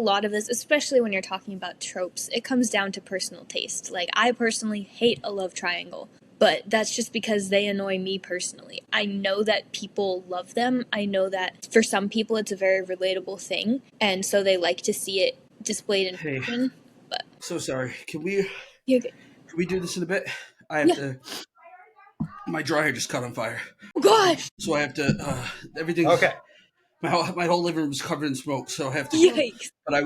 lot of this, especially when you're talking about tropes, it comes down to personal taste. Like, I personally hate a love triangle, but that's just because they annoy me personally. I know that people love them. I know that for some people it's a very relatable thing, and so they like to see it displayed in person. But so sorry. Can we do this in a bit? I have to. My dryer just caught on fire. Oh gosh! So I have to. Everything's Okay. My whole living room is covered in smoke, so I have to. Yikes! But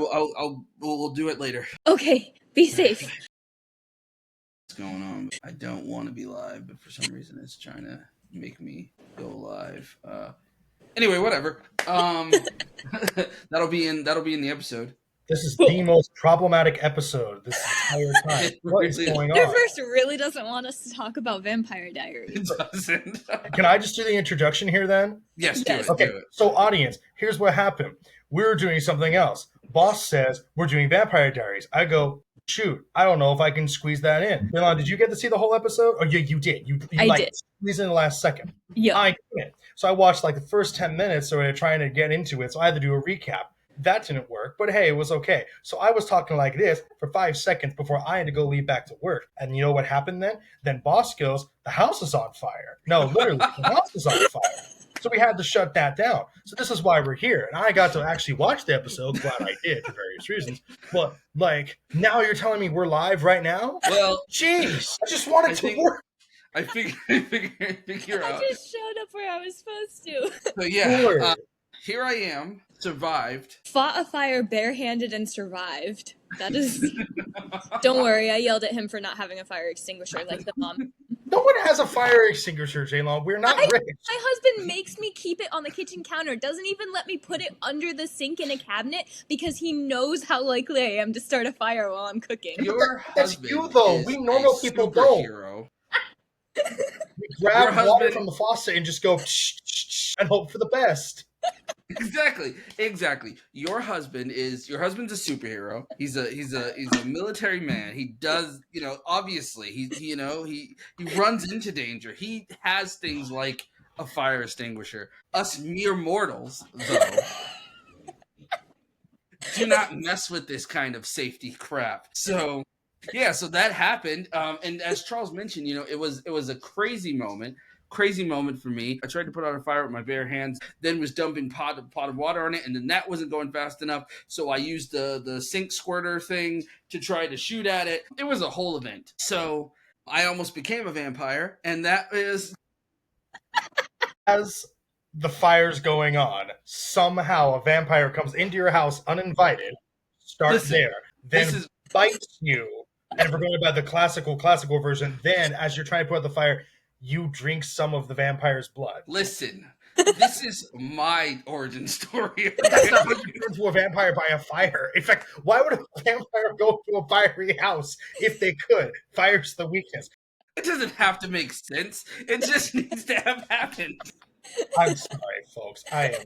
we'll do it later. Okay, be safe. What's going on? I don't want to be live, but for some reason it's trying to make me go live. Anyway, whatever. That'll be in the episode. This is the most problematic episode this entire time. What is going on? Universe really doesn't want us to talk about Vampire Diaries. It doesn't. Can I just do the introduction here then? Yes, do it. Okay, do it. So audience, here's what happened. We were doing something else. Boss says, we're doing Vampire Diaries. I go, shoot, I don't know if I can squeeze that in. Milan, did you get to see the whole episode? Oh, yeah, you did. You did. Squeezed in the last second. Yeah. I didn't. So I watched like the first 10 minutes, so we were trying to get into it, so I had to do a recap. That didn't work, but hey, it was okay. So I was talking like this for 5 seconds before I had to go leave back to work. And you know what happened then? Then boss goes, the house is on fire. No, literally, the house is on fire. So we had to shut that down. So this is why we're here. And I got to actually watch the episode. Glad I did for various reasons. But like, now you're telling me we're live right now? Well, jeez, I just wanted to work. I figure out. I just showed up where I was supposed to. So yeah, here I am, survived. Fought a fire barehanded and survived. That is... Don't worry, I yelled at him for not having a fire extinguisher like the mom. No one has a fire extinguisher, Jaylon. We're not rich. My husband makes me keep it on the kitchen counter. Doesn't even let me put it under the sink in a cabinet because he knows how likely I am to start a fire while I'm cooking. That's you, though. We normal people don't. We grab water from the faucet and just go and hope for the best. Exactly. Your husband's a superhero. He's a military man. He does, obviously he runs into danger. He has things like a fire extinguisher. Us mere mortals, though, do not mess with this kind of safety crap. So yeah, so that happened. And as Charles mentioned, it was a crazy moment for me. I tried to put out a fire with my bare hands, then was dumping pot of water on it, and then that wasn't going fast enough. So I used the sink squirter thing to try to shoot at it. It was a whole event. So I almost became a vampire, and that is... As the fire's going on, somehow a vampire comes into your house uninvited, starts there, then bites you. And if we're going by the classical version, then as you're trying to put out the fire, you drink some of the vampire's blood. Listen, this is my origin story. That's not what you turn into a vampire by a fire. In fact, why would a vampire go to a fiery house if they could? Fire's the weakness. It doesn't have to make sense. It just needs to have happened. I'm sorry, folks. I am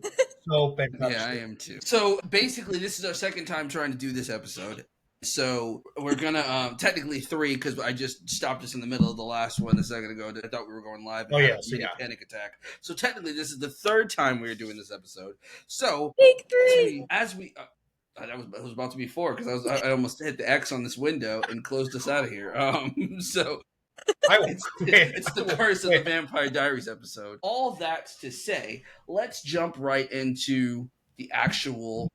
so bent up. Yeah, I am too. So basically, this is our second time trying to do this episode. So we're gonna technically 3 because I just stopped us in the middle of the last one a second ago. I thought we were going live. And a panic attack. So technically, this is the 3rd time we are doing this episode. So Big 3. As we that was about to be 4 because I almost hit the X on this window and closed us out of here. So. It's the Curse of the Vampire Diaries episode. All that to say, let's jump right into the actual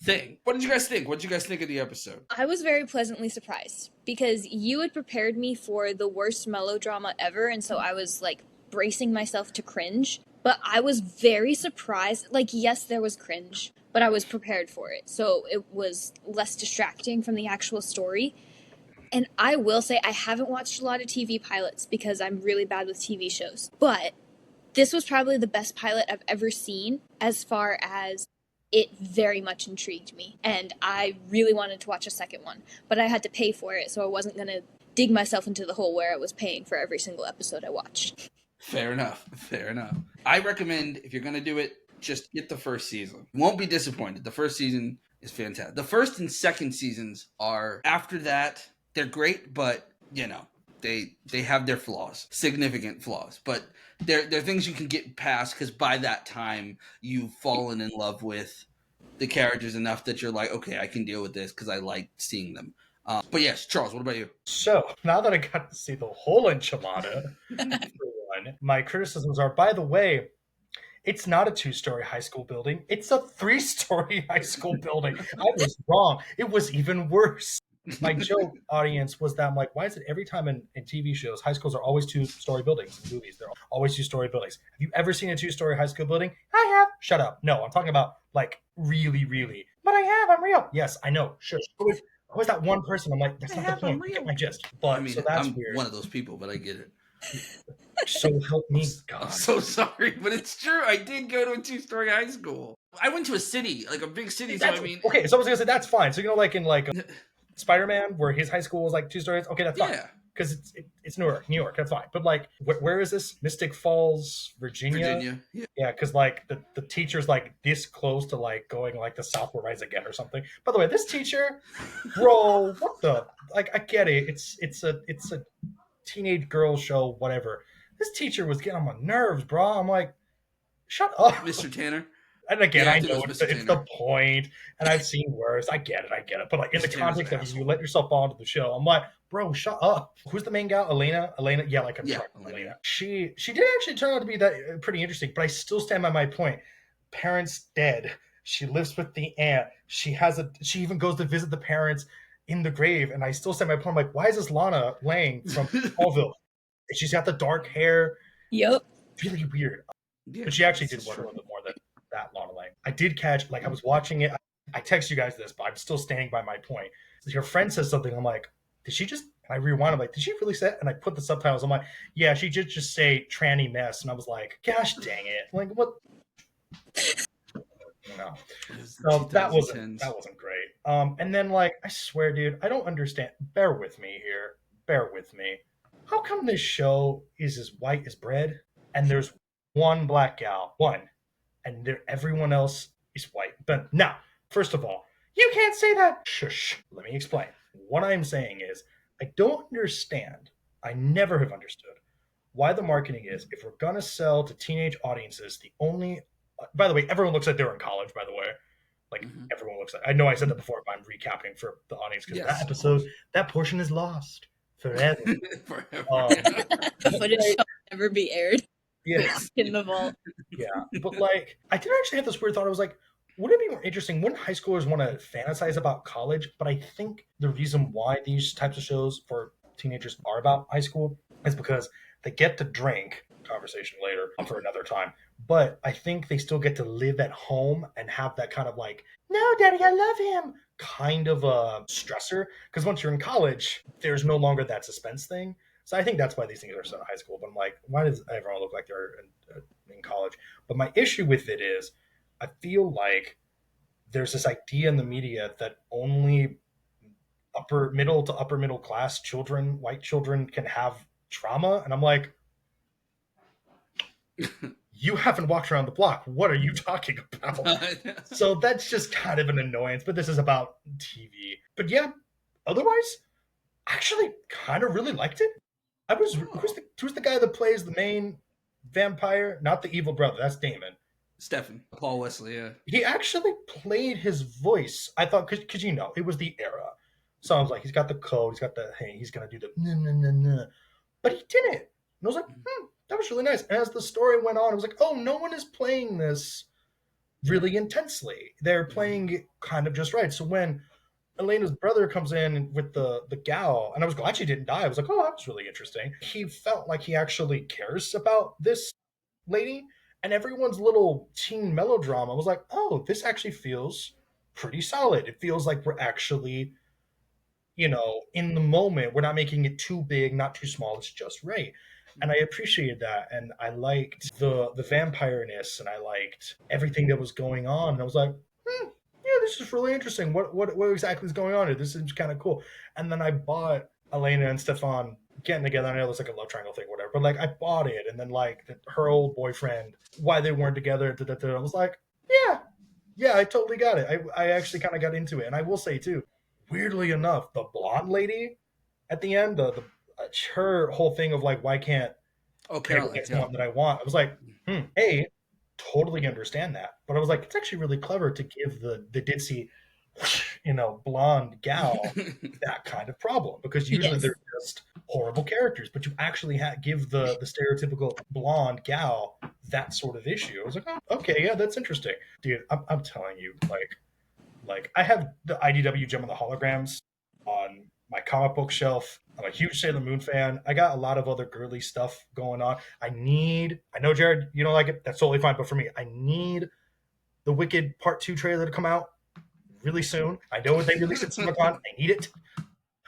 thing. What did you guys think? What did you guys think of the episode? I was very pleasantly surprised because you had prepared me for the worst melodrama ever, and so I was like bracing myself to cringe. But I was very surprised. Like, yes, there was cringe, but I was prepared for it. So it was less distracting from the actual story. And I will say I haven't watched a lot of TV pilots because I'm really bad with TV shows. But this was probably the best pilot I've ever seen as far as it very much intrigued me. And I really wanted to watch a second one. But I had to pay for it, so I wasn't going to dig myself into the hole where I was paying for every single episode I watched. Fair enough. I recommend, if you're going to do it, just get the first season. You won't be disappointed. The first season is fantastic. The first and second seasons are, after that... They're great, but, they have their flaws, significant flaws. But they're things you can get past because by that time, you've fallen in love with the characters enough that you're like, okay, I can deal with this because I like seeing them. But yes, Charles, what about you? So now that I got to see the whole enchilada, for one, my criticisms are, by the way, it's not a 2-story high school building. It's a 3-story high school building. I was wrong. It was even worse. My joke, audience, was that I'm like, why is it every time in TV shows, high schools are always 2-story buildings? In movies, they're always 2-story buildings. Have you ever seen a 2-story high school building? I have. Shut up. No, I'm talking about like really, really. But I have. I'm real. Yes, I know. Shush. Always that one person. I'm like, that's not the point. You get my gist. But I mean, so that's I'm weird. one of those people, but I get it. So help me, God. I'm so sorry, but it's true. I did go to a 2-story high school. I went to a city, like a big city. So I mean, okay. So I was gonna say that's fine. So like in Spider-Man, where his high school was like 2 stories. Okay, that's fine. Yeah. Because it's New York. That's fine. But like, where is this? Mystic Falls, Virginia. Yeah, because like the teacher's like this close to like going like the South will rise again or something. By the way, this teacher, bro, what the like? I get it. It's a teenage girl show, whatever. This teacher was getting on my nerves, bro. I'm like, shut up, Mr. Tanner. And again, Yeah, I know it's the point, and I've seen worse. I get it. But like in the context of you let yourself fall into the show, I'm like, bro, shut up. Who's the main gal? Elena, yeah, like I'm sorry, Elena. She did actually turn out to be that pretty interesting, but I still stand by my point. Parents dead. She lives with the aunt. She even goes to visit the parents in the grave, and I still stand by my point. I'm like, why is this Lana Lang from Smallville? She's got the dark hair. Yep. Really weird. Yeah, but she actually did work a little bit more than that Lana Lang. I did catch, like I was watching it. I text you guys this, but I'm still standing by my point. So your friend says something. I'm like, did she just? And I rewind. I'm like, did she really say it? And I put the subtitles. I'm like, yeah, she did just say tranny mess. And I was like, gosh dang it. I'm like, what? No. So that wasn't great. And then like, I swear, dude, I don't understand. Bear with me here. Bear with me. How come this show is as white as bread and there's one black gal, and everyone else is white? But now, first of all, you can't say that. Shush. Let me explain. What I'm saying is, I don't understand. I never have understood why the marketing is, if we're going to sell to teenage audiences, the only, by the way, everyone looks like they're in college, by the way. Like everyone looks like, I know I said that before, but I'm recapping for the audience because that episode, that portion is lost forever. The footage shall never be aired. Yes. In the vault. Yeah. But like, I did actually have this weird thought. I was like, wouldn't it be more interesting? Wouldn't high schoolers want to fantasize about college? But I think the reason why these types of shows for teenagers are about high school is because they get to drink. Conversation later for another time. But I think they still get to live at home and have that kind of like, no, daddy, I love him kind of a stressor. Because once you're in college, there's no longer that suspense thing. So I think that's why these things are so in high school. But I'm like, why does everyone look like they're in college? But my issue with it is, I feel like there's this idea in the media that only upper middle class children, white children, can have trauma. And I'm like, you haven't walked around the block. What are you talking about? So that's just kind of an annoyance. But this is about TV. But yeah, otherwise, I actually kind of really liked it. Who's the guy that plays the main vampire? Not the evil brother. That's Damon. Stephen. Paul Wesley, yeah. He actually played his voice. I thought, because it was the era. So I was like, he's got the code. He's got the, hey, he's going to do the, nah. But he didn't. And I was like, that was really nice. And as the story went on, I was like, oh, no one is playing this really intensely. They're playing it kind of just right. So when Elena's brother comes in with the gal, and I was glad she didn't die. I was like, oh, that was really interesting. He felt like he actually cares about this lady, and everyone's little teen melodrama was like, oh, this actually feels pretty solid. It feels like we're actually, in the moment. We're not making it too big, not too small. It's just right. And I appreciated that. And I liked the vampire-ness, and I liked everything that was going on. And I was like, yeah, this is really interesting. What exactly is going on here? This seems kind of cool. And then I bought Elena and Stefan getting together. I know it's like a love triangle thing, whatever. But like, I bought it, and then like her old boyfriend, why they weren't together. I was like, yeah, I totally got it. I actually kind of got into it. And I will say too, weirdly enough, the blonde lady at the end, her whole thing of like, why can't Carol get someone that I want? I was like, hey, totally understand that. But I was like, it's actually really clever to give the ditzy, blonde gal that kind of problem, because usually Yes. they're just horrible characters, but you actually give the stereotypical blonde gal that sort of issue. I was like, oh, okay, yeah, that's interesting, dude. I'm telling you, like I have the IDW Gem of the Holograms on my comic book shelf. I'm a huge Sailor Moon fan. I got a lot of other girly stuff going on. I know, Jared, you don't like it. That's totally fine. But for me, I need the Wicked Part 2 trailer to come out really soon. I know they released it at CinemaCon. I need it.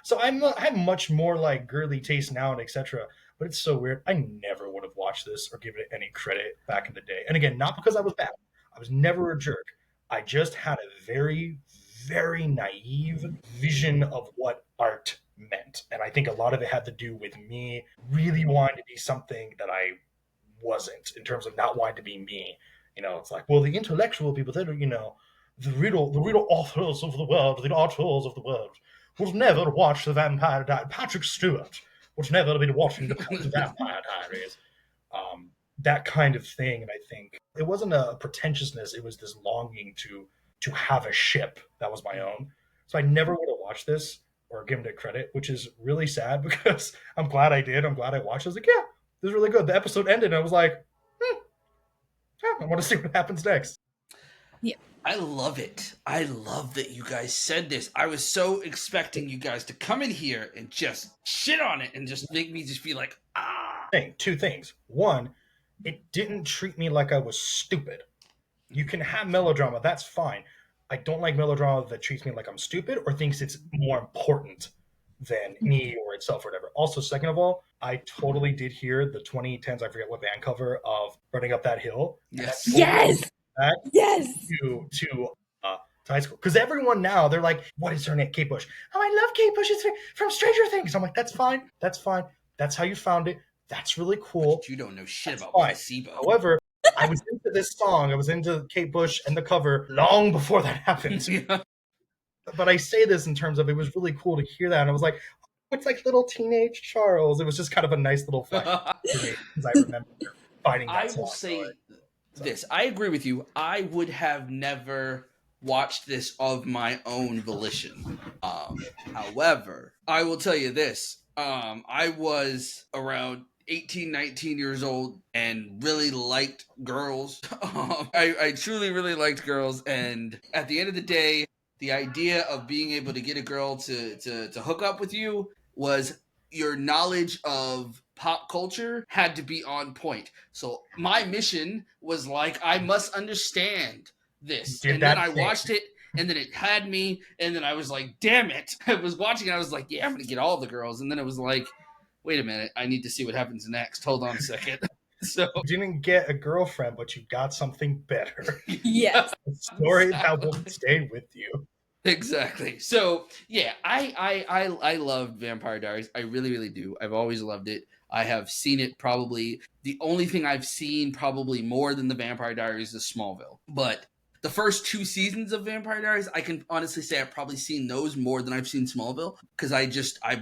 So I have much more like girly taste now and etc. But it's so weird. I never would have watched this or given it any credit back in the day. And again, not because I was bad. I was never a jerk. I just had a very, very naive vision of what art meant. And I think a lot of it had to do with me really wanting to be something that I wasn't, in terms of not wanting to be me. It's like, well, the intellectual people, that the real authors of the world, the authors of the world, would never watch the Vampire Diaries. Patrick Stewart would never be watching the Vampire Diaries. That kind of thing. And I think it wasn't a pretentiousness. It was this longing to have a ship that was my own. So I never would have watched this or given it credit, which is really sad, because I'm glad I did. I'm glad I watched it. I was like, yeah, this is really good. The episode ended and I was like, I want to see what happens next. Yeah. I love it. I love that you guys said this. I was so expecting you guys to come in here and just shit on it and just make me just be like, ah. Two things. One, it didn't treat me like I was stupid. You can have melodrama, that's fine. I don't like melodrama that treats me like I'm stupid or thinks it's more important than me or itself or whatever. Also, second of all, I totally did hear the 2010s, I forget what band cover, of Running Up That Hill. Yes. Yes. Yes. To high school. Because everyone now, they're like, what is her name? Kate Bush. Oh, I love Kate Bush. It's from Stranger Things. I'm like, that's fine. That's fine. That's how you found it. That's really cool. But you don't know shit about fine. placebo. However, I was into this song. I was into Kate Bush and the cover long before that happened. Yeah. But I say this in terms of, it was really cool to hear that. And I was like, oh, it's like little teenage Charles. It was just kind of a nice little fight for me, because I remember fighting that song. I will say this. I agree with you. I would have never watched this of my own volition. However, I will tell you this. I was around 18, 19 years old and really liked girls. I truly really liked girls. And at the end of the day, the idea of being able to get a girl to hook up with you was your knowledge of pop culture had to be on point. So my mission was like, I must understand this. And then I watched it, and then it had me, and then I was like, damn it. I was watching it, I was like, yeah, I'm going to get all the girls. And then it was like, wait a minute, I need to see what happens next. Hold on a second. So you didn't get a girlfriend, but you got something better. Yes. A story that will stay with you. Exactly. So yeah, I love Vampire Diaries. I really, really do. I've always loved it. I have seen it probably. The only thing I've seen probably more than the Vampire Diaries is Smallville. But the first 2 seasons of Vampire Diaries, I can honestly say I've probably seen those more than I've seen Smallville, because I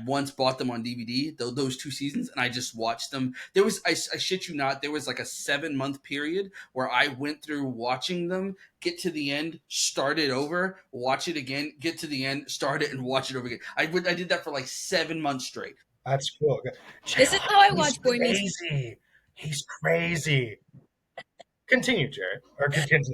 once bought them on DVD, those 2 seasons, and I just watched them. There was, I shit you not, there was like a 7-month period where I went through watching them, get to the end, start it over, watch it again, get to the end, start it, and watch it over again. I did that for like 7 months straight. That's cool. This is how I watch Boy Meets Crazy. He's crazy. Continue, Jared. Or continue.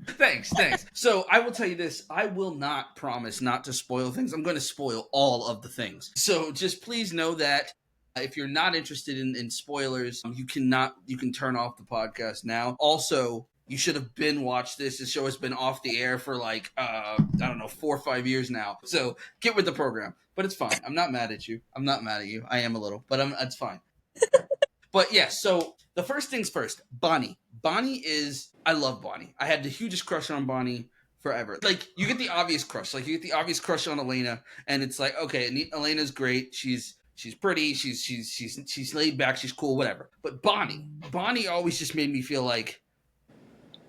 Thanks. So I will tell you this. I will not promise not to spoil things. I'm going to spoil all of the things. So just please know that if you're not interested in spoilers, you can turn off the podcast now. Also, you should have watched this. The show has been off the air for like, I don't know, 4 or 5 years now. So get with the program. But it's fine. I'm not mad at you. I'm not mad at you. I am a little, but it's fine. But yeah, so the first things first, Bonnie. Bonnie is, I love Bonnie. I had the hugest crush on Bonnie forever. Like, you get the obvious crush. Like, you get the obvious crush on Elena, and it's like, okay, Elena's great. She's pretty. She's laid back. She's cool, whatever. But Bonnie always just made me feel like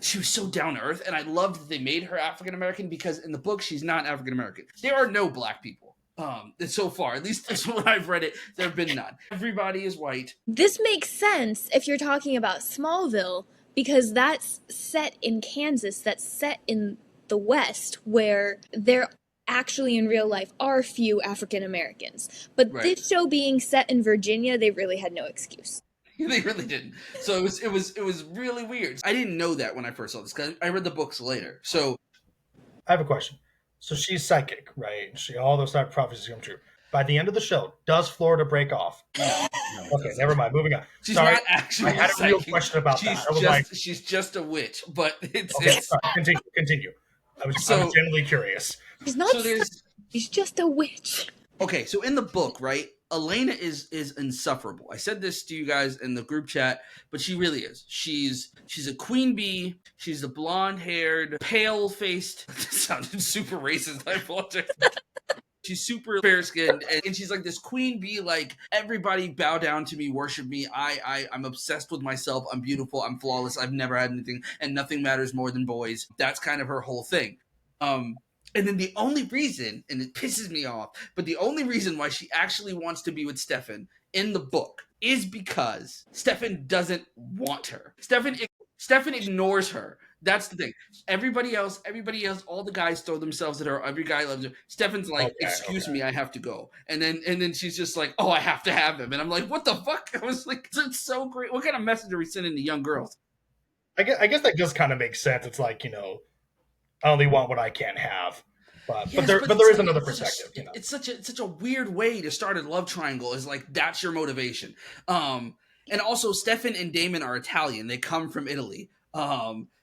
she was so down to earth, and I loved that they made her African American, because in the book, she's not African American. There are no black people. So far, at least that's what I've read it, there have been none. Everybody is white. This makes sense if you're talking about Smallville, because that's set in Kansas, that's set in the West, where there actually in real life are few African Americans. But Right. this show being set in Virginia, they really had no excuse. They really didn't. So it was really weird. I didn't know that when I first saw this because I read the books later. So I have a question. So she's psychic, right? All those type of prophecies come true. By the end of the show, does Florida break off? no, Okay, never mind. Moving on. she's Sorry, not actually. I had a real question about that. I was like, she's just a witch, but okay, sorry, continue. I was genuinely curious. She's not. She's just a witch. Okay, so in the book, right, Elena is insufferable. I said this to you guys in the group chat, but she really is. She's a queen bee. She's a blonde-haired, pale-faced. This sounded super racist. I apologize. She's super fair-skinned, and she's like this queen bee, like, everybody bow down to me, worship me. I'm obsessed with myself. I'm beautiful. I'm flawless. I've never had anything, and nothing matters more than boys. That's kind of her whole thing. And then the only reason, and it pisses me off, but the only reason why she actually wants to be with Stefan in the book is because Stefan doesn't want her. Stefan ignores her. That's the thing. Everybody else, all the guys throw themselves at her. Every guy loves her. Stefan's like, excuse me, I have to go. And then she's just like, oh, I have to have him. And I'm like, what the fuck? I was like, it's so great. What kind of message are we sending to young girls? I guess that just kind of makes sense. It's like, I only want what I can't have. But there is another perspective. It's such a weird way to start a love triangle. Is like that's your motivation. And also Stefan and Damon are Italian. They come from Italy.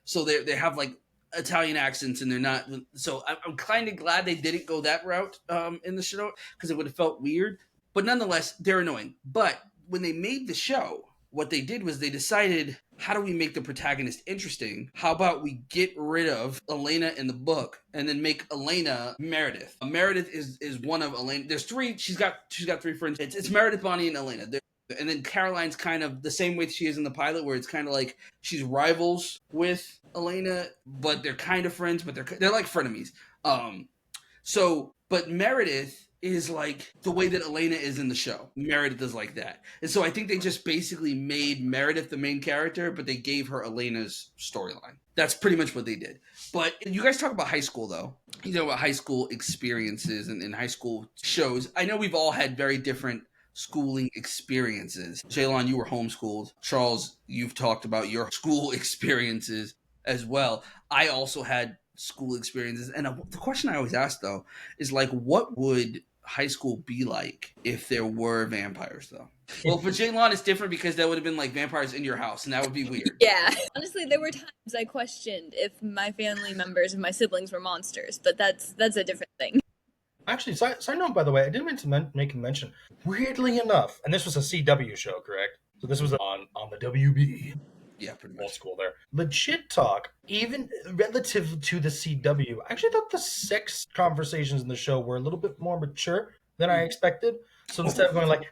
So they have like Italian accents, and they're not. So I'm kind of glad they didn't go that route in the show because it would have felt weird. But nonetheless, they're annoying. But when they made the show, what they did was they decided, how do we make the protagonist interesting? How about we get rid of Elena in the book and then make Elena Meredith? Meredith is one of Elena. There's three. She's got three friends. It's Meredith, Bonnie, and Elena. And then Caroline's kind of the same way she is in the pilot, where it's kind of like she's rivals with Elena, but they're kind of friends, but they're like frenemies. But Meredith is like the way that Elena is in the show. Meredith is like that. And so I think they just basically made Meredith the main character, but they gave her Elena's storyline. That's pretty much what they did. But you guys talk about high school, though. You know, about high school experiences and high school shows. I know we've all had very different schooling experiences. Jaylon, you were homeschooled. Charles, you've talked about your school experiences as well. I also had school experiences. And the question I always ask, though, is like, what would high school be like if there were vampires, though? Well, for Jaylon, it's different because that would have been like vampires in your house, and that would be weird. Yeah. Honestly, there were times I questioned if my family members and my siblings were monsters, but that's a different thing. Actually, side note, by the way, I didn't mean to make a mention. Weirdly enough, and this was a CW show, correct? So this was on the WB. Yeah, pretty much. Old school there. Legit talk, even relative to the CW, I actually thought the sex conversations in the show were a little bit more mature than I expected. So instead of going like,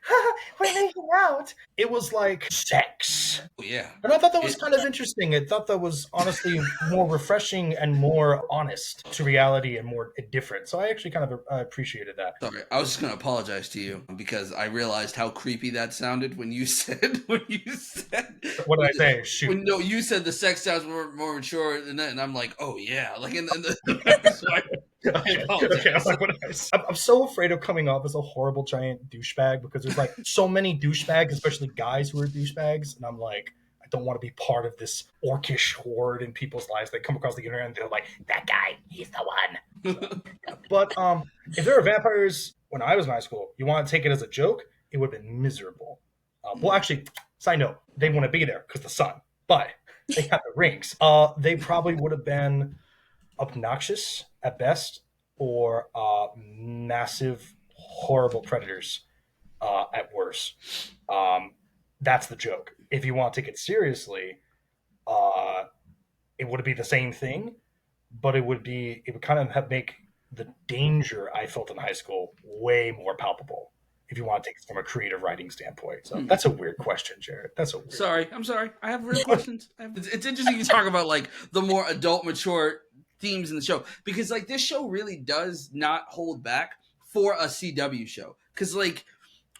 we're making out, it was like sex. Oh, yeah. And I thought that was kind of interesting. I thought that was honestly more refreshing and more honest to reality and more different. So I actually kind of appreciated that. Sorry, I was just going to apologize to you because I realized how creepy that sounded when you said. What did I say? Shoot. No, you said the sex sounds more mature than that, and I'm like, oh yeah, like in the I'm so afraid of coming off as a horrible giant douchebag because there's like so many douchebags, especially guys who are douchebags, and I'm like, I don't want to be part of this orcish horde in people's lives that come across the internet and they're like, that guy, he's the one. But if there were vampires when I was in high school, you want to take it as a joke, it would have been miserable. Well, actually, side note, they want to be there because the sun, but they have the rings. They probably would have been obnoxious at best, or massive, horrible predators at worst. That's the joke. If you want to take it seriously, it would be the same thing, but it would kind of make the danger I felt in high school way more palpable. If you want to take it from a creative writing standpoint. So that's a weird question, Jared. I'm sorry. I have real questions. It's interesting you talk about like the more adult, mature themes in the show, because like this show really does not hold back for a CW show, because like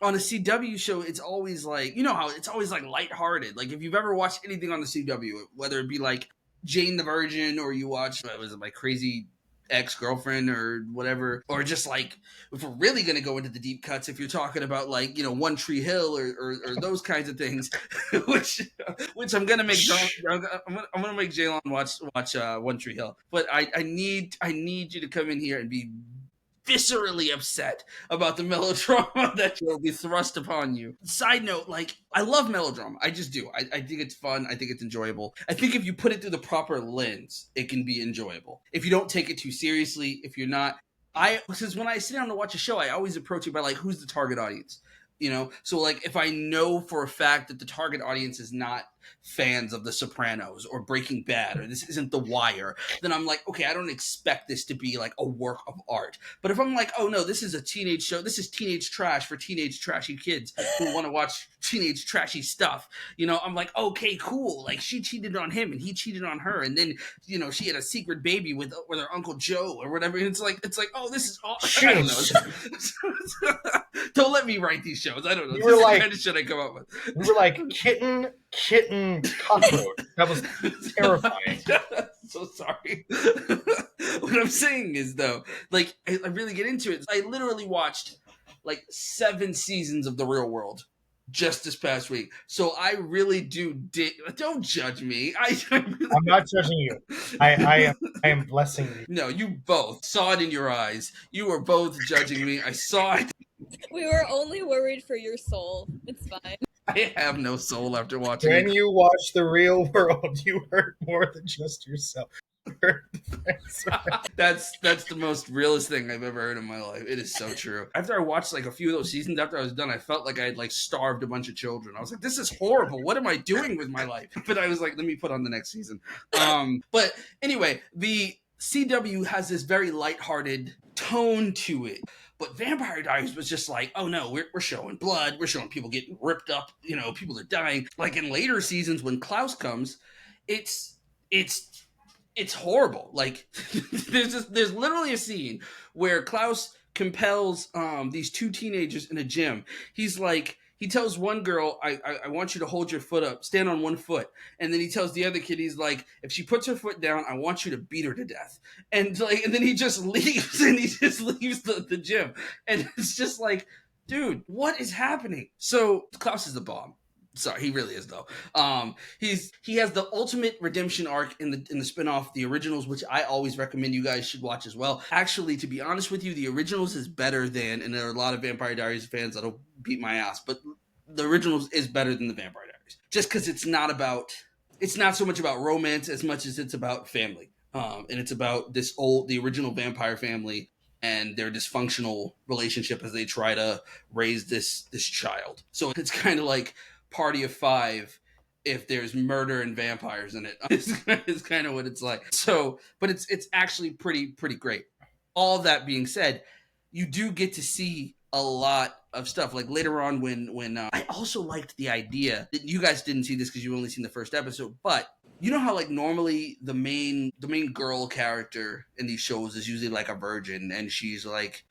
on a CW show, it's always like, you know how it's always like lighthearted. Like if you've ever watched anything on the CW, whether it be like Jane the Virgin, or you watch, was it my crazy ex-girlfriend or whatever, or just like, if we're really going to go into the deep cuts, if you're talking about like, One Tree Hill, or those kinds of things, which I'm going to make I'm going to make Jalen watch One Tree Hill, but I need you to come in here and be viscerally upset about the melodrama that will be thrust upon you. Side note, like, I love melodrama. I just do. I think it's fun. I think it's enjoyable. I think if you put it through the proper lens, it can be enjoyable. If you don't take it too seriously, if you're not, because when I sit down to watch a show, I always approach it by like, who's the target audience? So like if I know for a fact that the target audience is not fans of The Sopranos or Breaking Bad, or this isn't The Wire, then I'm like, okay, I don't expect this to be like a work of art. But if I'm like, oh no, this is a teenage show, this is teenage trash for teenage trashy kids who want to watch teenage trashy stuff, I'm like, okay, cool. Like she cheated on him and he cheated on her, and then she had a secret baby with her Uncle Joe or whatever. And it's like, oh, this is all. I don't know. Don't let me write these shows. I don't know. You were like, kind of shit I come up with. You were like kitten, cockroach. That was terrifying. So sorry. What I'm saying is, though, like, I really get into it. I literally watched like 7 seasons of The Real World just this past week. So I really don't judge me. I'm not judging you. I am blessing you. No, you both saw it in your eyes. You were both judging me. I saw it. We were only worried for your soul. It's fine. I have no soul after watching When you watch The Real World, you hurt more than just yourself. That's the most realest thing I've ever heard in my life. It is so true. After I watched like a few of those seasons, after I was done, I felt like I had like starved a bunch of children. I was like, this is horrible. What am I doing with my life? But I was like, let me put on the next season. But anyway, the CW has this very lighthearted tone to it. But Vampire Diaries was just like, oh no, we're showing blood. We're showing people getting ripped up. People are dying. Like in later seasons when Klaus comes, it's horrible. Like there's literally a scene where Klaus compels these 2 teenagers in a gym. He's like, he tells one girl, I want you to hold your foot up, stand on one foot. And then he tells the other kid, he's like, if she puts her foot down, I want you to beat her to death. And then he just leaves, and he just leaves the gym. And it's just like, dude, what is happening? So Klaus is the bomb. Sorry, he really is though. He has the ultimate redemption arc in the spinoff, The Originals, which I always recommend you guys should watch as well. Actually, to be honest with you, The Originals is better than, and there are a lot of Vampire Diaries fans that'll beat my ass, but The Originals is better than the Vampire Diaries, just because it's not so much about romance as much as it's about family, and it's about the original vampire family and their dysfunctional relationship as they try to raise this child. So it's kind of like Party of 5 if there's murder and vampires in it. It's kind of what it's like. So, but it's actually pretty great. All that being said, you do get to see a lot of stuff. Like later on when I also liked the idea that you guys didn't see this because you only seen the first episode, but you know how like normally the main girl character in these shows is usually like a virgin, and she's like,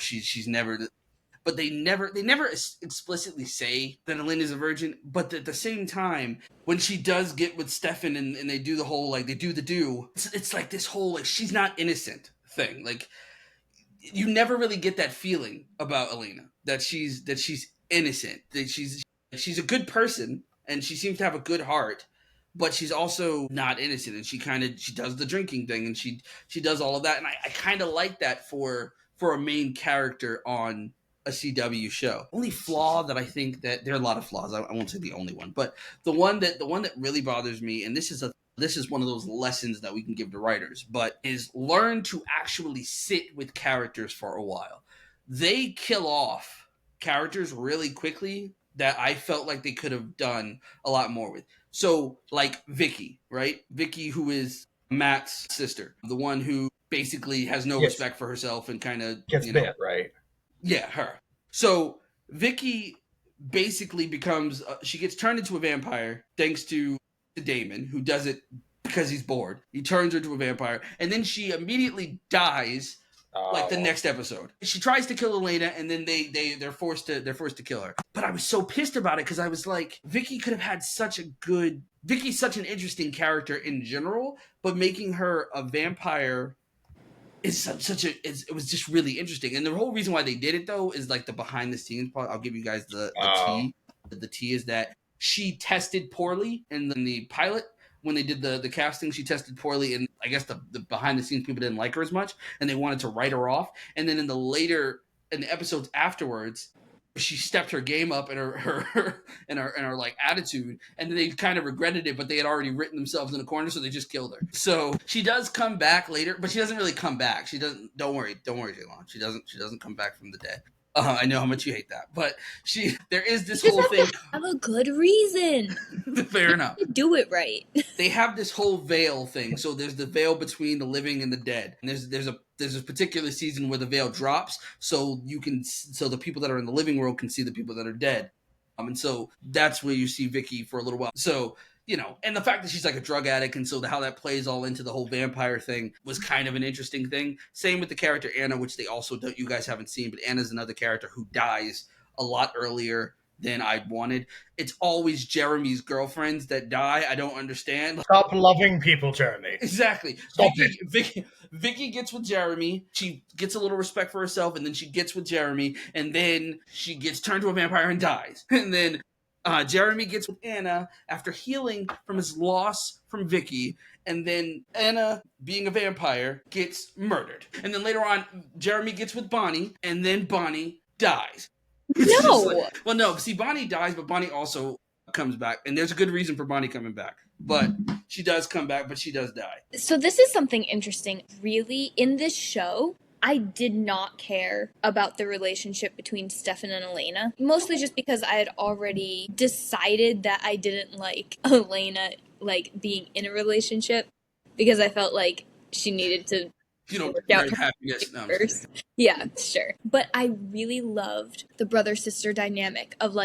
she's never. But they never explicitly say that Elena's a virgin. But at the same time, when she does get with Stefan and they do the whole, like, they do the do, it's like this whole, like, she's not innocent thing. Like, you never really get that feeling about Elena, that she's innocent, that she's a good person, and she seems to have a good heart, but she's also not innocent. And she does the drinking thing, and she does all of that. And I kind of like that for a main character on a CW show. Only flaw that I think that there are a lot of flaws. I won't say the only one, but the one that really bothers me, and this is one of those lessons that we can give to writers, but is learn to actually sit with characters for a while. They kill off characters really quickly that I felt like they could have done a lot more with. So like Vicky, right? Vicky, who is Matt's sister, the one who basically has no respect for herself and kind of gets bit, right? Yeah, her. So Vicky basically becomes, she gets turned into a vampire thanks to Damon, who does it because he's bored. He turns her into a vampire, and then she immediately dies like the next episode. She tries to kill Elena, and then they're forced to kill her. But I was so pissed about it because I was like, Vicky could have had Vicky's such an interesting character in general, but making her a vampire is it was just really interesting. And the whole reason why they did it though is like the behind the scenes part. I'll give you guys the tea. The tea is that she tested poorly in the pilot. When they did the casting, she tested poorly, and I guess the behind the scenes people didn't like her as much, and they wanted to write her off. And then in the episodes afterwards, she stepped her game up and her like attitude, and then they kind of regretted it, but they had already written themselves in a corner, so they just killed her. So she does come back later, but she doesn't really come back. She doesn't. Don't worry, Jaylon. She doesn't come back from the dead. I know how much you hate that, but there is this whole thing. Have a good reason. Fair enough. Do it right. They have this whole veil thing. So there's the veil between the living and the dead. And there's a particular season where the veil drops, so the people that are in the living world can see the people that are dead. And so that's where you see Vicky for a little while. So, and the fact that she's like a drug addict, and so how that plays all into the whole vampire thing was kind of an interesting thing. Same with the character Anna, which you guys haven't seen, but Anna's another character who dies a lot earlier than I wanted. It's always Jeremy's girlfriends that die. I don't understand. Stop loving people, Jeremy. Exactly. Vicky gets with Jeremy. She gets a little respect for herself, and then she gets with Jeremy, and then she gets turned to a vampire and dies. And then Jeremy gets with Anna after healing from his loss from Vicky, and then Anna, being a vampire, gets murdered. And then later on, Jeremy gets with Bonnie, and then Bonnie dies. No. No. See, Bonnie dies, but Bonnie also comes back, and there's a good reason for Bonnie coming back. But she does come back, but she does die. So this is something interesting. Really, in this show, I did not care about the relationship between Stefan and Elena, mostly just because I had already decided that I didn't like Elena being in a relationship, because I felt like she needed to work out her happiness first. Yeah, sure. But I really loved the brother-sister dynamic of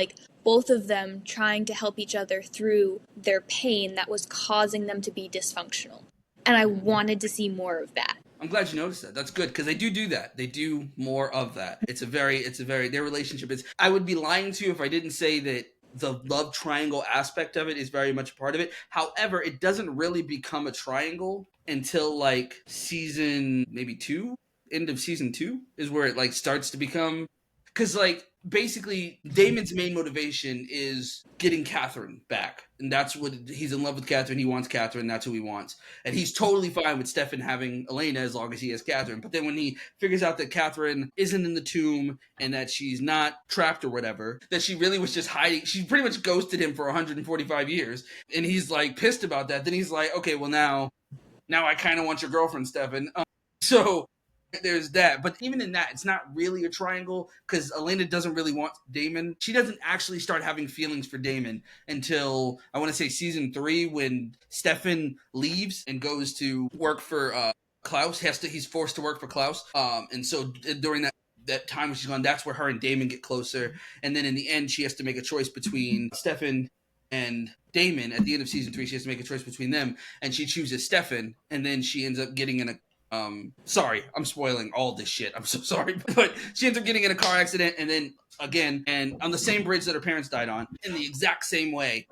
both of them trying to help each other through their pain that was causing them to be dysfunctional. And I wanted to see more of that. I'm glad you noticed that. That's good, because they do that. They do more of that. Their relationship is, I would be lying to you if I didn't say that the love triangle aspect of it is very much a part of it. However, it doesn't really become a triangle until season maybe 2, end of season 2 is where it starts to become, because basically Damon's main motivation is getting Catherine back, and that's what he's in love with. Catherine, he wants Catherine, that's who he wants, and he's totally fine with Stefan having Elena as long as he has Catherine. But then when he figures out that Catherine isn't in the tomb and that she's not trapped or whatever, that she really was just hiding, she pretty much ghosted him for 145 years, and he's pissed about that. Then he's like, okay, well now I kind of want your girlfriend, Stefan. So there's that. But even in that, it's not really a triangle, because Elena doesn't really want Damon. She doesn't actually start having feelings for Damon until, I want to say, season 3, when Stefan leaves and goes to work for Klaus. He's forced to work for Klaus. And so during that time when she's gone, that's where her and Damon get closer. And then in the end, she has to make a choice between Stefan and Damon. At the end of season 3, she has to make a choice between them, and she chooses Stefan, and then she ends up getting in a sorry, I'm spoiling all this shit. I'm so sorry. But she ends up getting in a car accident, and then again, and on the same bridge that her parents died on, in the exact same way.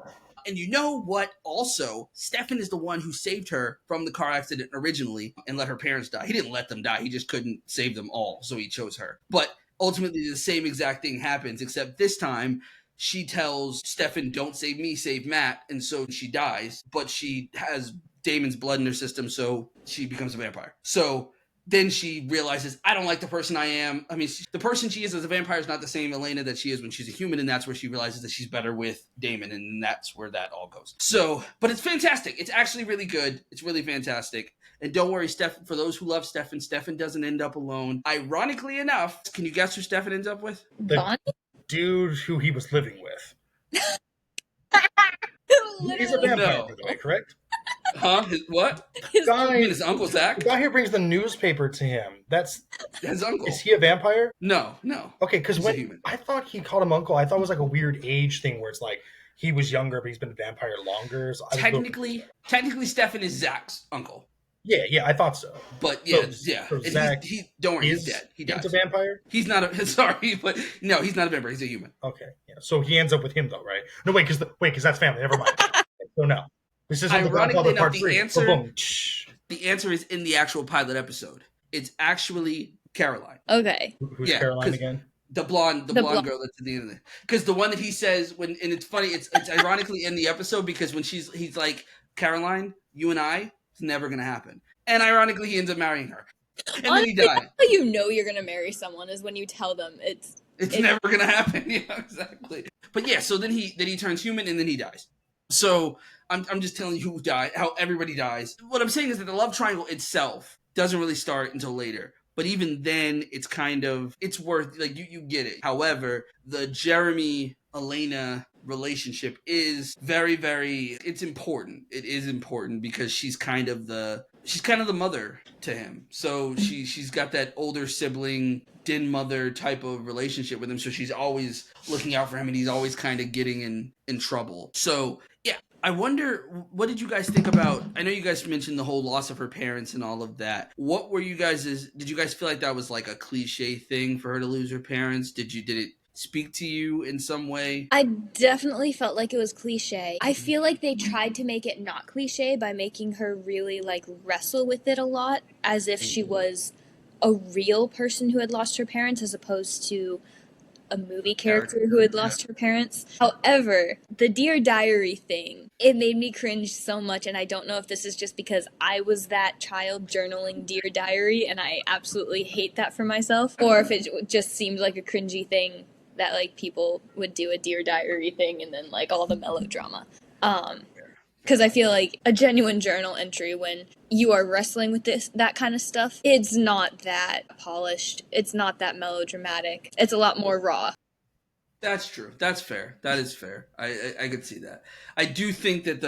And you know what? Also, Stefan is the one who saved her from the car accident originally and let her parents die. He didn't let them die. He just couldn't save them all, so he chose her. But ultimately, the same exact thing happens, except this time, she tells Stefan, don't save me, save Matt. And so she dies, but she has Damon's blood in her system, so she becomes a vampire. So then she realizes, I don't like the person I am. I mean, the person she is as a vampire is not the same Elena that she is when she's a human, and that's where she realizes that she's better with Damon, and that's where that all goes. So, but it's fantastic. It's actually really good. It's really fantastic. And don't worry, Stefan, for those who love Stefan, Stefan doesn't end up alone. Ironically enough, can you guess who Stefan ends up with? Bonnie? Dude who he was living with. He's a vampire, by the way, correct? Huh? What? His uncle Zach? The guy who brings the newspaper to him. That's his uncle. Is he a vampire? No. Okay, because when I thought he called him uncle, I thought it was like a weird age thing where it's he was younger, but he's been a vampire longer. So technically, Stefan is Zach's uncle. Yeah, I thought so. But yeah, So, yeah. so And Zach he don't worry, he's is dead. He into dies. vampire? He's not a sorry, but no, he's not a vampire. He's a human. Okay, yeah. So he ends up with him though, right? No, wait, because that's family. Never mind. So no, this isn't the Ironically Godfather enough, Part 3. But boom. the answer is in the actual pilot episode. It's actually Caroline. Okay. Who's Yeah, Caroline 'cause again? the blonde girl that's at the end of it. Because the one that he says when, and it's funny, it's ironically in the episode because when he's like, Caroline, you and I, it's never gonna happen. And ironically, he ends up marrying her, and then he Honestly, died. that's how you know you're gonna marry someone is when you tell them It's never gonna happen. Yeah, exactly. But yeah, so then he turns human and then he dies. So I'm just telling you who died, how everybody dies. What I'm saying is that the love triangle itself doesn't really start until later. But even then, it's kind of it's worth like you get it. However, the Jeremy Elena relationship is very very it's important. It is important because she's kind of the mother to him. So she's got that older sibling din mother type of relationship with him. So she's always looking out for him and he's always kind of getting in trouble. So yeah, I wonder, what did you guys think about? I know you guys mentioned the whole loss of her parents and all of that. What were you guys? Did you guys feel like that was like a cliche thing for her to lose her parents? Did it speak to you in some way? I definitely felt like it was cliche. I feel like they tried to make it not cliche by making her really like wrestle with it a lot, as if she was a real person who had lost her parents as opposed to a movie character who had lost her parents. However, the Dear Diary thing, it made me cringe so much, and I don't know if this is just because I was that child journaling Dear Diary and I absolutely hate that for myself, or if it just seemed like a cringy thing that like people would do a Dear Diary thing and then like all the melodrama. Because I feel like a genuine journal entry when you are wrestling with that kind of stuff, it's not that polished. It's not that melodramatic. It's a lot more raw. That's true. That's fair. That is fair. I could see that. I do think that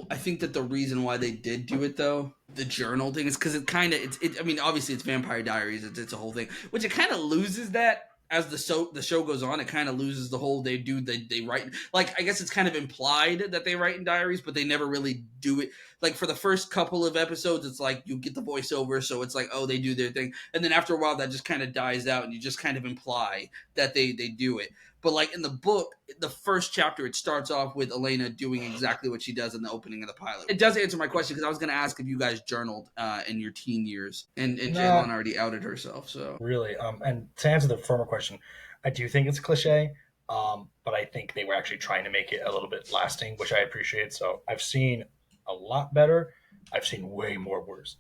I think that the reason why they did do it though, the journal thing, is because it kind of I mean, obviously it's Vampire Diaries. It's a whole thing, which it kind of loses that as the show goes on. It kind of loses the whole they write, like, I guess it's kind of implied that they write in diaries, but they never really do it. Like for the first couple of episodes, it's like you get the voiceover, so it's like, oh, they do their thing, and then after a while that just kind of dies out, and you just kind of imply that they do it. But like in the book, the first chapter, it starts off with Elena doing exactly what she does in the opening of the pilot. It does answer my question because I was going to ask if you guys journaled in your teen years, and No. Jalen already outed herself. So Really, and to answer the former question, I do think it's cliche, but I think they were actually trying to make it a little bit lasting, which I appreciate. So I've seen a lot better. I've seen way more worse.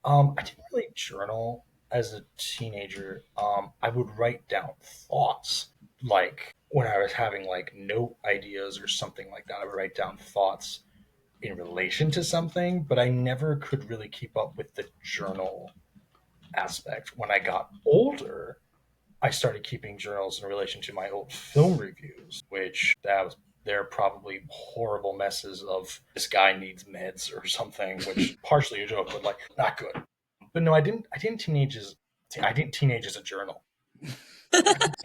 I didn't really journal as a teenager. I would write down thoughts, like when I was having like note ideas or something like that. I would write down thoughts in relation to something, but I never could really keep up with the journal aspect. When I got older, I started keeping journals in relation to my old film reviews, which they're probably horrible messes of this guy needs meds or something, which partially a joke, but like not good. But no, I didn't teenage as a journal.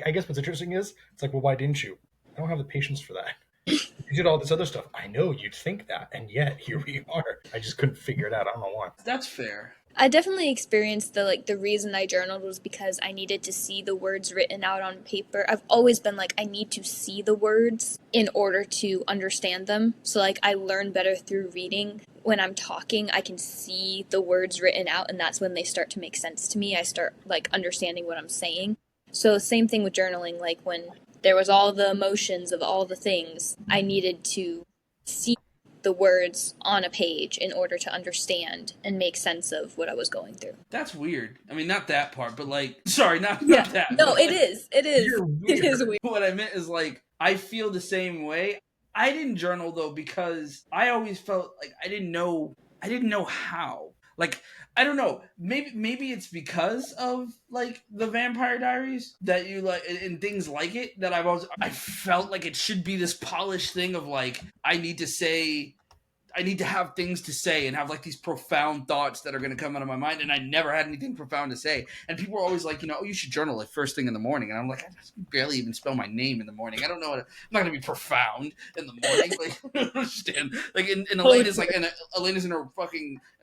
I guess what's interesting is it's like, well, why didn't you? I don't have the patience for that. You did all this other stuff. I know you'd think that, and yet here we are. I just couldn't figure it out. I don't know why. that's fair. I definitely experienced the reason I journaled was because I needed to see the words written out on paper. I've always been like, I need to see the words in order to understand them. So like I learn better through reading. When I'm talking, I can see the words written out, and that's when they start to make sense to me. I start like understanding what I'm saying. So same thing with journaling, like when there was all the emotions of all the things, I needed to see the words on a page in order to understand and make sense of what I was going through. That's weird. I mean, not that part, but like, sorry, not that. No, but, it is. It is. You're It is weird. What I meant is like, I feel the same way. I didn't journal though because I always felt like I didn't know how. Like, I don't know. Maybe it's because of like the Vampire Diaries that you like and things like it that I felt like it should be this polished thing of like I I need to have things to say and have like these profound thoughts that are going to come out of my mind. And I never had anything profound to say. And people were always like, you know, oh, you should journal like first thing in the morning. And I'm like, I barely even spell my name in the morning. I don't know. I'm not going to be profound in the morning. Like, I don't understand. Like, and Elena's like, and Elena's in her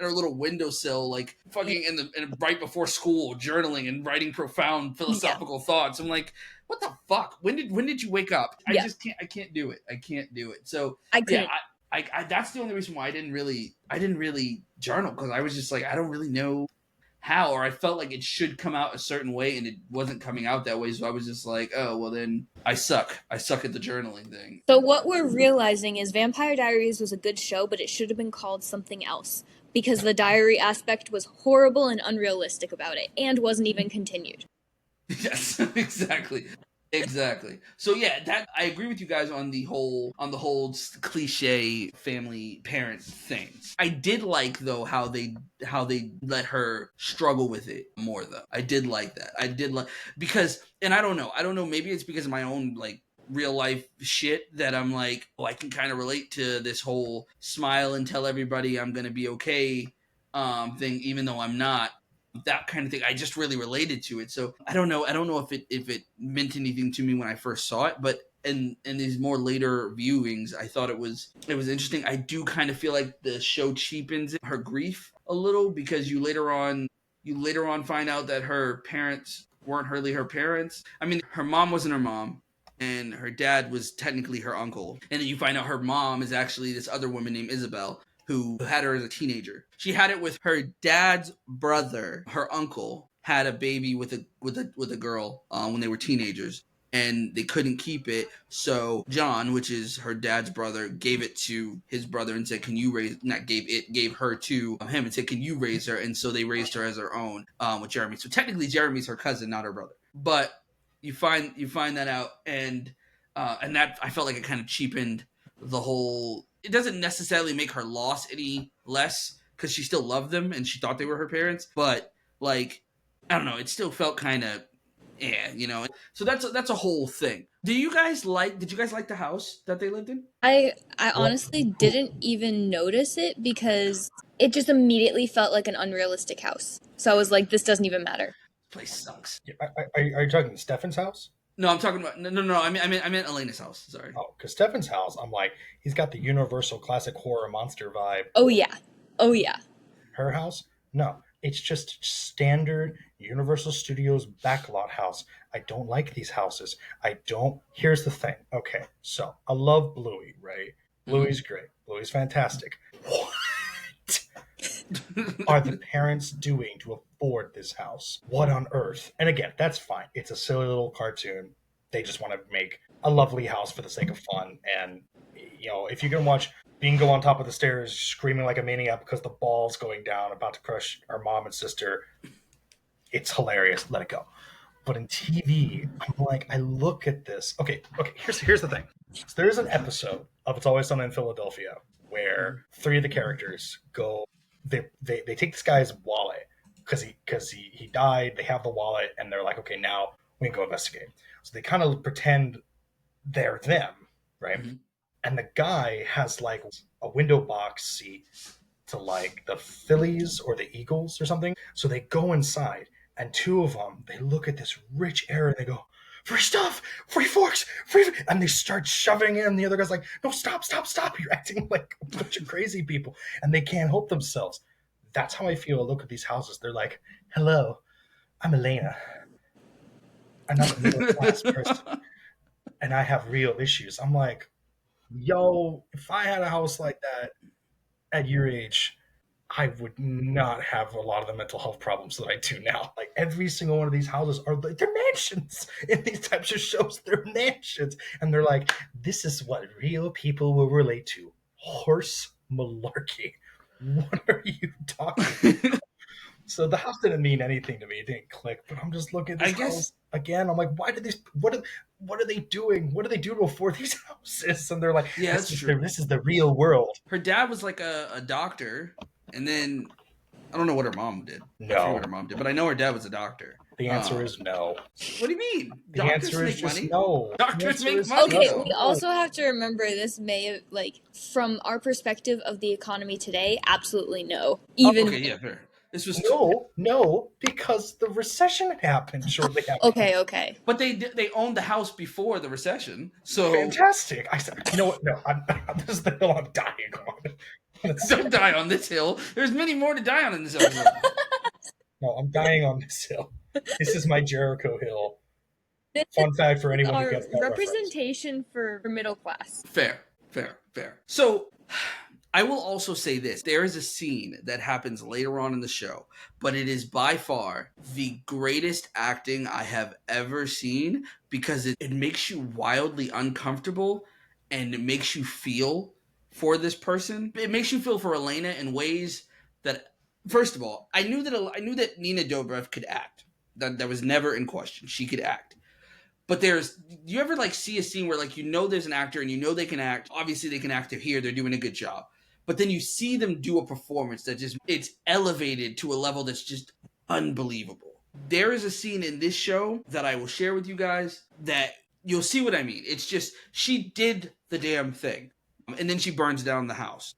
little windowsill, like fucking in right before school, journaling and writing profound philosophical thoughts. I'm like, what the fuck? When did you wake up? I just can't. I can't do it. I can't do it. So I couldn't. I that's the only reason why I didn't really journal, because I was just like, I don't really know how, or I felt like it should come out a certain way and it wasn't coming out that way. So I was just like, oh, well then I suck at the journaling thing. So what we're realizing is Vampire Diaries was a good show, but it should have been called something else because the diary aspect was horrible and unrealistic about it and wasn't even continued. Yes, exactly. So yeah, that I agree with you guys on the whole cliche family parent thing. I did like though how they let her struggle with it more though. I did like that. I did like, because, and I don't know, maybe it's because of my own like real life shit that I'm like, oh, I can kind of relate to this whole smile and tell everybody I'm gonna be okay thing, even though I'm not. That kind of thing, I just really related to it. So I don't know if it meant anything to me when I first saw it, but in these more later viewings, I thought it was interesting. I do kind of feel like the show cheapens her grief a little, because you later on find out that her parents weren't really her parents. I mean, her mom wasn't her mom, and her dad was technically her uncle. And then you find out her mom is actually this other woman named Isabel, who had her as a teenager. She had it with her dad's brother. Her uncle had a baby with a girl when they were teenagers, and they couldn't keep it. So John, which is her dad's brother, gave it to his brother and said, "Can you raise?" Not gave it, gave her to him and said, "Can you raise her?" And so they raised her as their own with Jeremy. So technically, Jeremy's her cousin, not her brother. But you find that out, and that, I felt like it kind of cheapened the whole. It doesn't necessarily make her loss any less, because she still loved them and she thought they were her parents. But like, I don't know, it still felt kind of, you know. So that's a whole thing. Did you guys like the house that they lived in? I honestly didn't even notice it because it just immediately felt like an unrealistic house. So I was like, this doesn't even matter. This place sucks. Are you talking Stefan's house? No, I'm talking about no. I meant Elena's house. Sorry. Oh, because Stefan's house, I'm like, he's got the Universal classic horror monster vibe. Oh yeah. Her house, no, it's just standard Universal Studios backlot house. I don't like these houses. Here's the thing. Okay, so I love Bluey, right? Bluey's great. Bluey's fantastic. What are the parents doing to afford this house? What on earth? And again, that's fine. It's a silly little cartoon. They just want to make a lovely house for the sake of fun. And, you know, if you can watch Bingo on top of the stairs screaming like a maniac because the ball's going down, about to crush our mom and sister, it's hilarious. Let it go. But in TV, I'm like, I look at this. Okay. Here's the thing. So there's an episode of It's Always Sunny in Philadelphia where three of the characters go. They take this guy's wallet because he died. They have the wallet and they're like, okay, now we can go investigate. So they kind of pretend they're them, right? Mm-hmm. And the guy has like a window box seat to like the Phillies or the Eagles or something. So they go inside, and two of them, they look at this rich air and they go, "Free stuff, free forks, free," and they start shoving in. The other guy's like, "No, stop. You're acting like a bunch of crazy people," and they can't help themselves. That's how I feel. I look at these houses. They're like, "Hello, I'm Elena. I'm not a middle class person, and I have real issues." I'm like, yo, if I had a house like that at your age, I would not have a lot of the mental health problems that I do now. Like every single one of these houses are like, they're mansions in these types of shows. They're mansions. And they're like, this is what real people will relate to. Horse malarkey. What are you talking about? So the house didn't mean anything to me. It didn't click. But I'm just looking at this house again. I'm like, why did these? What are they doing? What do they do to afford these houses? And they're like, yeah, this is the real world. Her dad was like a doctor, and then I don't know what her mom did. No, I forget what her mom did, but I know her dad was a doctor. The answer is no. What do you mean? The Doctors answer is make just money. no. The Doctors answer make is money. Okay, no. we also have to remember this may have, like, from our perspective of the economy today, absolutely no. Even Okay, yeah, fair. This was No, because the recession happened shortly after. okay. but they owned the house before the recession, so Fantastic. I said, you know what? No, this is the hill I'm dying on. don't die on this hill. There's many more to die on in this episode. No, I'm dying on this hill. This is my Jericho hill. This Fun fact for is anyone who our gets that reference. representation for middle class. Fair. So, I will also say this. There is a scene that happens later on in the show, but it is by far the greatest acting I have ever seen because it makes you wildly uncomfortable and it makes you feel for this person. It makes you feel for Elena in ways that, first of all, I knew that Nina Dobrev could act. That was never in question. She could act. But do you ever like see a scene where like there's an actor and they can act. Obviously they can act here. They're doing a good job. But then you see them do a performance that it's elevated to a level that's just unbelievable. There is a scene in this show that I will share with you guys that you'll see what I mean. It's just, she did the damn thing. And then she burns down the house.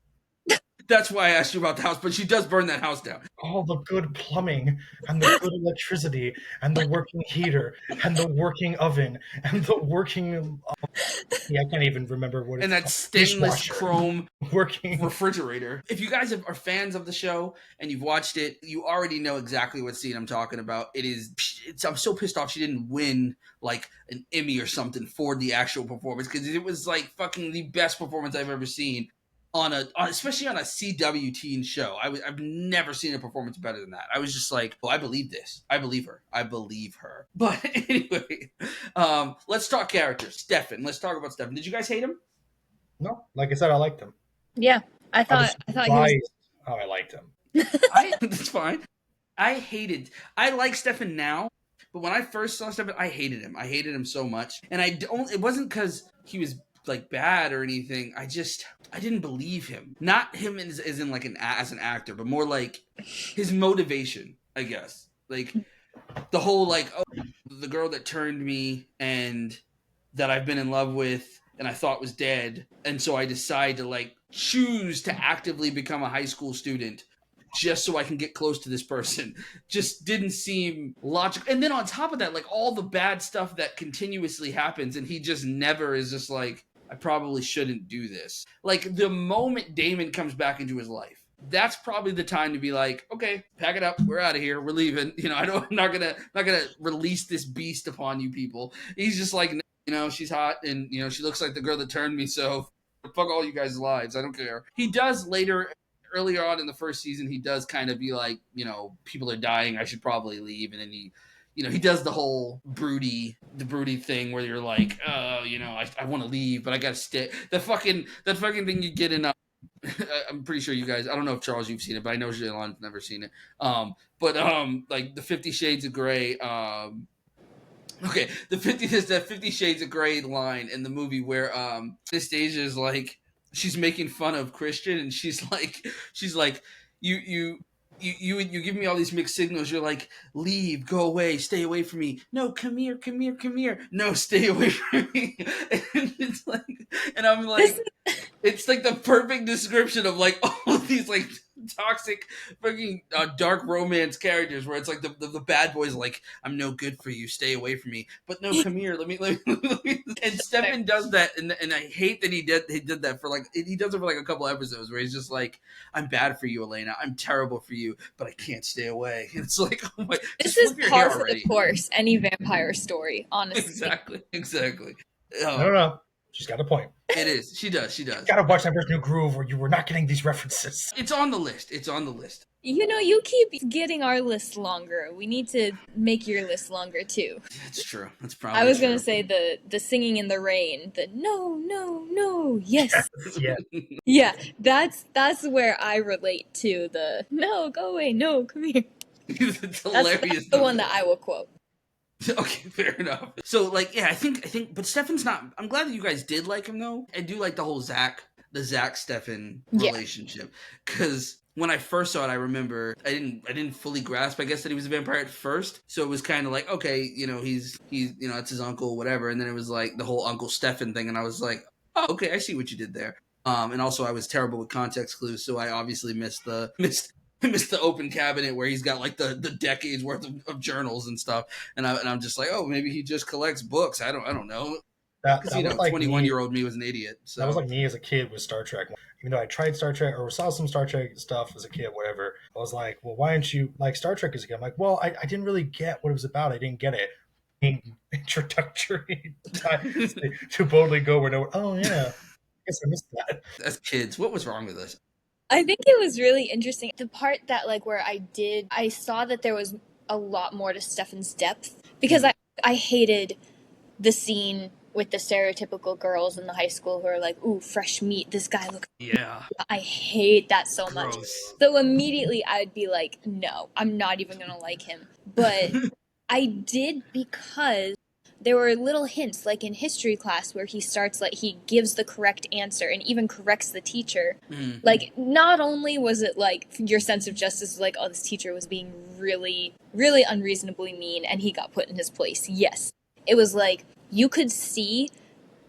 That's why I asked you about the house, but she does burn that house down. All the good plumbing and the good electricity and the working heater and the working oven and the working I can't even remember what it's and that called. stainless Dishwasher. chrome Working refrigerator. If you guys are fans of the show and you've watched it, you already know exactly what scene I'm talking about. I'm so pissed off she didn't win like an Emmy or something for the actual performance because it was like fucking the best performance I've ever seen especially on a CW teen show. I've never seen a performance better than that. I was just like, I believe this. I believe her. But anyway, let's talk characters. Stefan. Let's talk about Stefan. Did you guys hate him? No, like I said, I liked him. Yeah, I thought he was. How I liked him. That's fine. I like Stefan now, but when I first saw Stefan, I hated him. I hated him so much, and it wasn't because he was like bad or anything. I didn't believe him. Not him as in like as an actor, but more like his motivation, I guess. Like the whole like, the girl that turned me and that I've been in love with and I thought was dead, and so I decide to like choose to actively become a high school student just so I can get close to this person just didn't seem logical. And then on top of that, like all the bad stuff that continuously happens and he just never is just like, I probably shouldn't do this. Like the moment Damon comes back into his life, that's probably the time to be like, okay, pack it up. We're out of here. We're leaving. I'm not gonna release this beast upon you people. He's just like, she's hot and, she looks like the girl that turned me. So fuck all you guys' lives. I don't care. He does earlier on in the first season, he does kind of be like, people are dying. I should probably leave. And then he does the whole broody thing where you're like, I want to leave, but I got to stay. That fucking thing you get in. I'm pretty sure you guys, I don't know if Charles, you've seen it, but I know Jalen's never seen it. Like the 50 Shades of Grey, that 50 Shades of Grey line in the movie where Anastasia is like, she's making fun of Christian and she's like, you give me all these mixed signals. You're like, leave, go away, stay away from me. No, come here. No, stay away from me. And I'm like, it's like the perfect description of like all of these like toxic fucking dark romance characters where it's like the bad boys like, I'm no good for you, stay away from me. But no, come here, let me. And Stefan does that, and I hate that he did that for like, he does it for like a couple episodes where he's just like, I'm bad for you, Elena, I'm terrible for you, but I can't stay away. It's like, oh my, This is par for the course. Any vampire story, honestly. Exactly. No. She's got a point. It is. She does. You gotta watch Emperor's New Groove where you were not getting these references. It's on the list. You keep getting our list longer. We need to make your list longer too. That's true. That's probably. I was gonna say the singing in the rain. The no, yes. Yeah. That's where I relate to the no, go away, no, come here. It's hilarious. That's the one that I will quote. Okay, fair enough. So, like, yeah, I think, but Stefan's not. I'm glad that you guys did like him though. I do like the whole Zach Stefan relationship because when I first saw it, I remember I didn't fully grasp, I guess, that he was a vampire at first. So it was kind of like, okay, he's it's his uncle, whatever. And then it was like the whole Uncle Stefan thing, and I was like, oh, okay, I see what you did there. And also I was terrible with context clues, so I obviously missed the open cabinet where he's got like the decades worth of journals and stuff. And I'm just like, oh, maybe he just collects books. I don't know. Because, That was like 21-year-old me was an idiot. So. That was like me as a kid with Star Trek. Even though I tried Star Trek or saw some Star Trek stuff as a kid, whatever, I was like, well, why didn't you like Star Trek as a kid? I'm like, well, I didn't really get what it was about. I didn't get it. Introductory to boldly go where no one, oh, yeah. I guess I missed that. As kids, what was wrong with us? I think it was really interesting. The part that like where I saw that there was a lot more to Stefan's depth, because I hated the scene with the stereotypical girls in the high school who are like, ooh, fresh meat, this guy looks... Yeah. I hate that so much. Gross. So immediately I'd be like, no, I'm not even going to like him. But I did, because there were little hints, like in history class, where he starts, like, he gives the correct answer and even corrects the teacher. Mm. Like, not only was it, like, your sense of justice was like, oh, this teacher was being really, really unreasonably mean and he got put in his place. Yes. It was like, you could see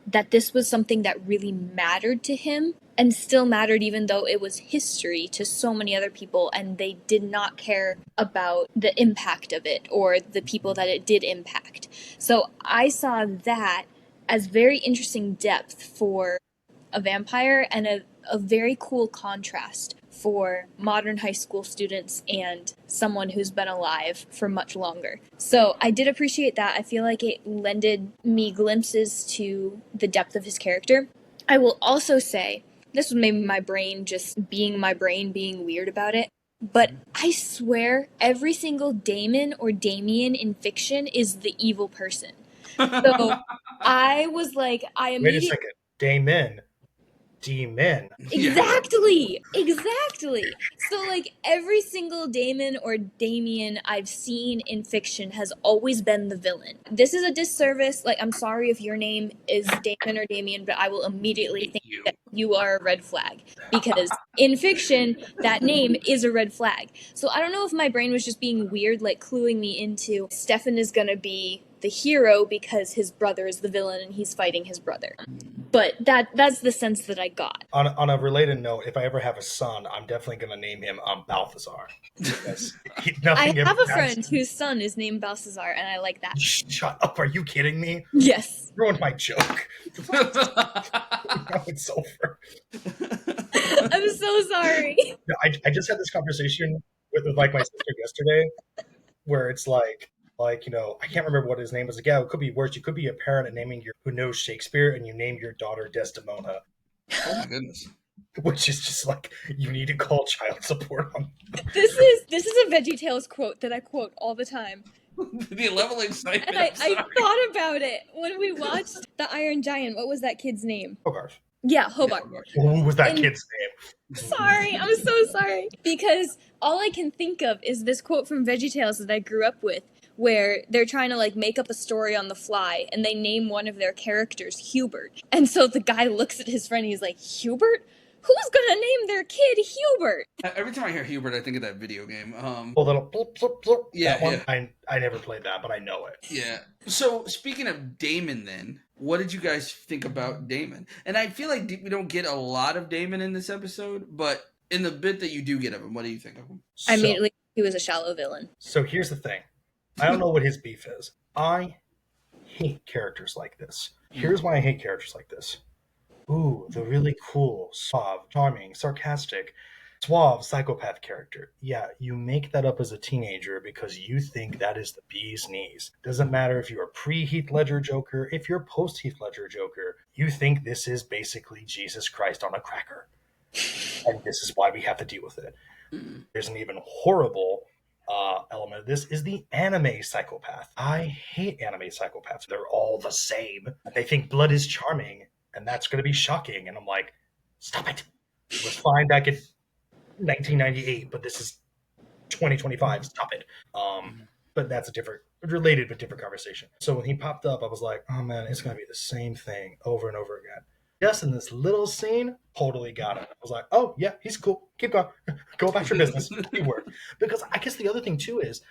that this was something that really mattered to him, and still mattered even though it was history to so many other people, and they did not care about the impact of it or the people that it did impact. So I saw that as very interesting depth for a vampire, and a very cool contrast for modern high school students and someone who's been alive for much longer. So I did appreciate that. I feel like it lended me glimpses to the depth of his character. I will also say, this was maybe my brain just being my brain, being weird about it, but I swear every single Damon or Damien in fiction is the evil person. So I was like, Wait a second. Damon. Demon. Exactly. So like every single Damon or Damien I've seen in fiction has always been the villain. This is a disservice. Like, I'm sorry if your name is Damon or Damien, but I will immediately think that you are a red flag, because in fiction that name is a red flag. So I don't know if my brain was just being weird, like cluing me into Stefan is gonna be the hero because his brother is the villain and he's fighting his brother. But that's the sense that I got. On a related note, if I ever have a son, I'm definitely going to name him Balthazar. I have a friend whose son is named Balthazar, and I like that. Shut up. Are you kidding me? Yes. Ruined my joke. Now it's over. I'm so sorry. I just had this conversation with like my sister yesterday, where it's like, I can't remember what his name was. Again, it could be worse. You could be a parent and naming who knows Shakespeare, and you name your daughter Desdemona. Oh my goodness. Which is just like, you need to call child support on. This is a VeggieTales quote that I quote all the time. The level of excitement. And I thought about it when we watched The Iron Giant. What was that kid's name? Hogarth. Yeah, Hobart. Who was that kid's name? Sorry, I'm so sorry. Because all I can think of is this quote from VeggieTales that I grew up with, where they're trying to like make up a story on the fly, and they name one of their characters Hubert. And so the guy looks at his friend and he's like, Hubert? Who's gonna name their kid Hubert? Every time I hear Hubert, I think of that video game. Little bloop, bloop, bloop. Yeah, that one, I never played that, but I know it. Yeah. So speaking of Damon, then, what did you guys think about Damon? And I feel like we don't get a lot of Damon in this episode, but in the bit that you do get of him, what do you think of him? I immediately he was a shallow villain. So here's the thing. I don't know what his beef is. I hate characters like this. Here's why I hate characters like this. Ooh, the really cool, suave, charming, sarcastic, suave psychopath character. Yeah, you make that up as a teenager because you think that is the bee's knees. Doesn't matter if you're a pre-Heath Ledger Joker, if you're post-Heath Ledger Joker, you think this is basically Jesus Christ on a cracker. And this is why we have to deal with it. There's an even horrible element of this is the anime psychopath. I hate anime psychopaths. They're all the same. They think blood is charming, and that's going to be shocking. And I'm like, stop it. It was fine back in 1998, but this is 2025. Stop it. But that's a different, related but different conversation. So when he popped up, I was like, oh man, it's going to be the same thing over and over again. Just in this little scene, totally got it. I was like, oh yeah, he's cool. Keep going. Go about your business. Keyword. Because I guess the other thing too is,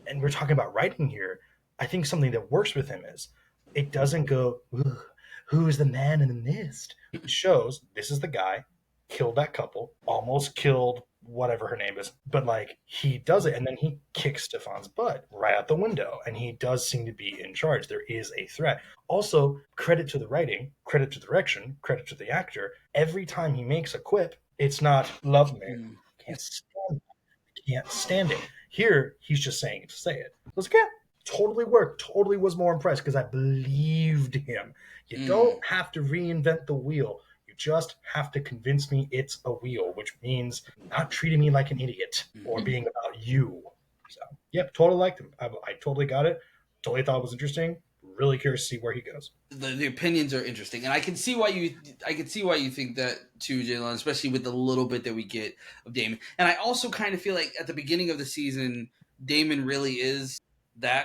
and we're talking about writing here, I think something that works with him is it doesn't go, "Ugh, who is the man in the mist? It shows this is the guy, killed that couple, almost killed whatever her name is, but like he does it and then he kicks Stefan's butt right out the window and he does seem to be in charge. There is a threat. Also, credit to the writing, credit to the direction, credit to the actor. Every time he makes a quip, it's not love me. Can't stand can't stand it. Here, he's just saying it to say it. I was like, yeah, totally worked. Totally was more impressed because I believed him. You don't have to reinvent the wheel. You just have to convince me it's a wheel, which means not treating me like an idiot or being about you. So, yep, totally liked him. I totally got it. Totally thought it was interesting. Really curious to see where he goes. The opinions are interesting, and I can see why you think that too, Jalen, especially with the little bit that we get of Damon. And I also kind of feel like at the beginning of the season, Damon really is the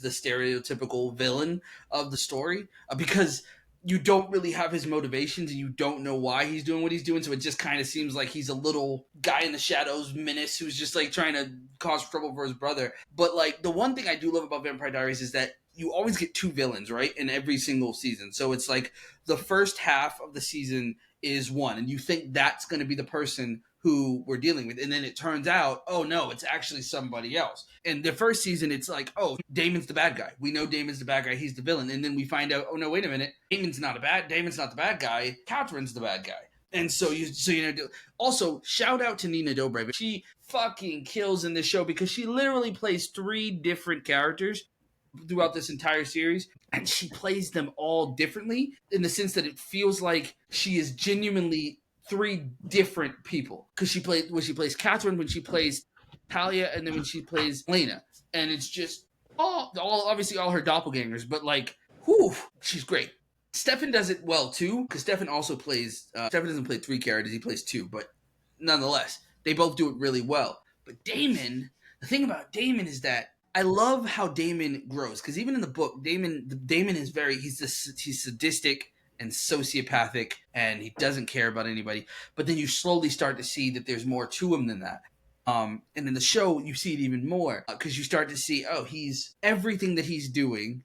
stereotypical villain of the story, because you don't really have his motivations and you don't know why he's doing what he's doing. So it just kind of seems like he's a little guy in the shadows menace who's just like trying to cause trouble for his brother. But like the one thing I do love about Vampire Diaries is that you always get two villains, right? In every single season. So it's like the first half of the season is one, and you think that's going to be the person who we're dealing with. And then it turns out, oh no, it's actually somebody else. In the first season, it's like, oh, Damon's the bad guy. We know Damon's the bad guy. He's the villain. And then we find out, oh no, wait a minute. Damon's not the bad guy. Catherine's the bad guy. And so also shout out to Nina Dobrev. She fucking kills in this show because she literally plays 3 different characters throughout this entire series, and she plays them all differently in the sense that it feels like she is genuinely 3 different people, because she plays Catherine, when she plays Talia, and then when she plays Lena, and it's just all obviously all her doppelgangers, but like, whew, she's great. Stefan does it well too, because Stefan also plays Stefan doesn't play 3 characters, he plays 2, but nonetheless they both do it really well. But Damon, the thing about Damon is that I love how Damon grows, because even in the book, Damon is he's sadistic and sociopathic, and he doesn't care about anybody. But then you slowly start to see that there's more to him than that. And in the show, you see it even more, because you start to see, oh, he's everything that he's doing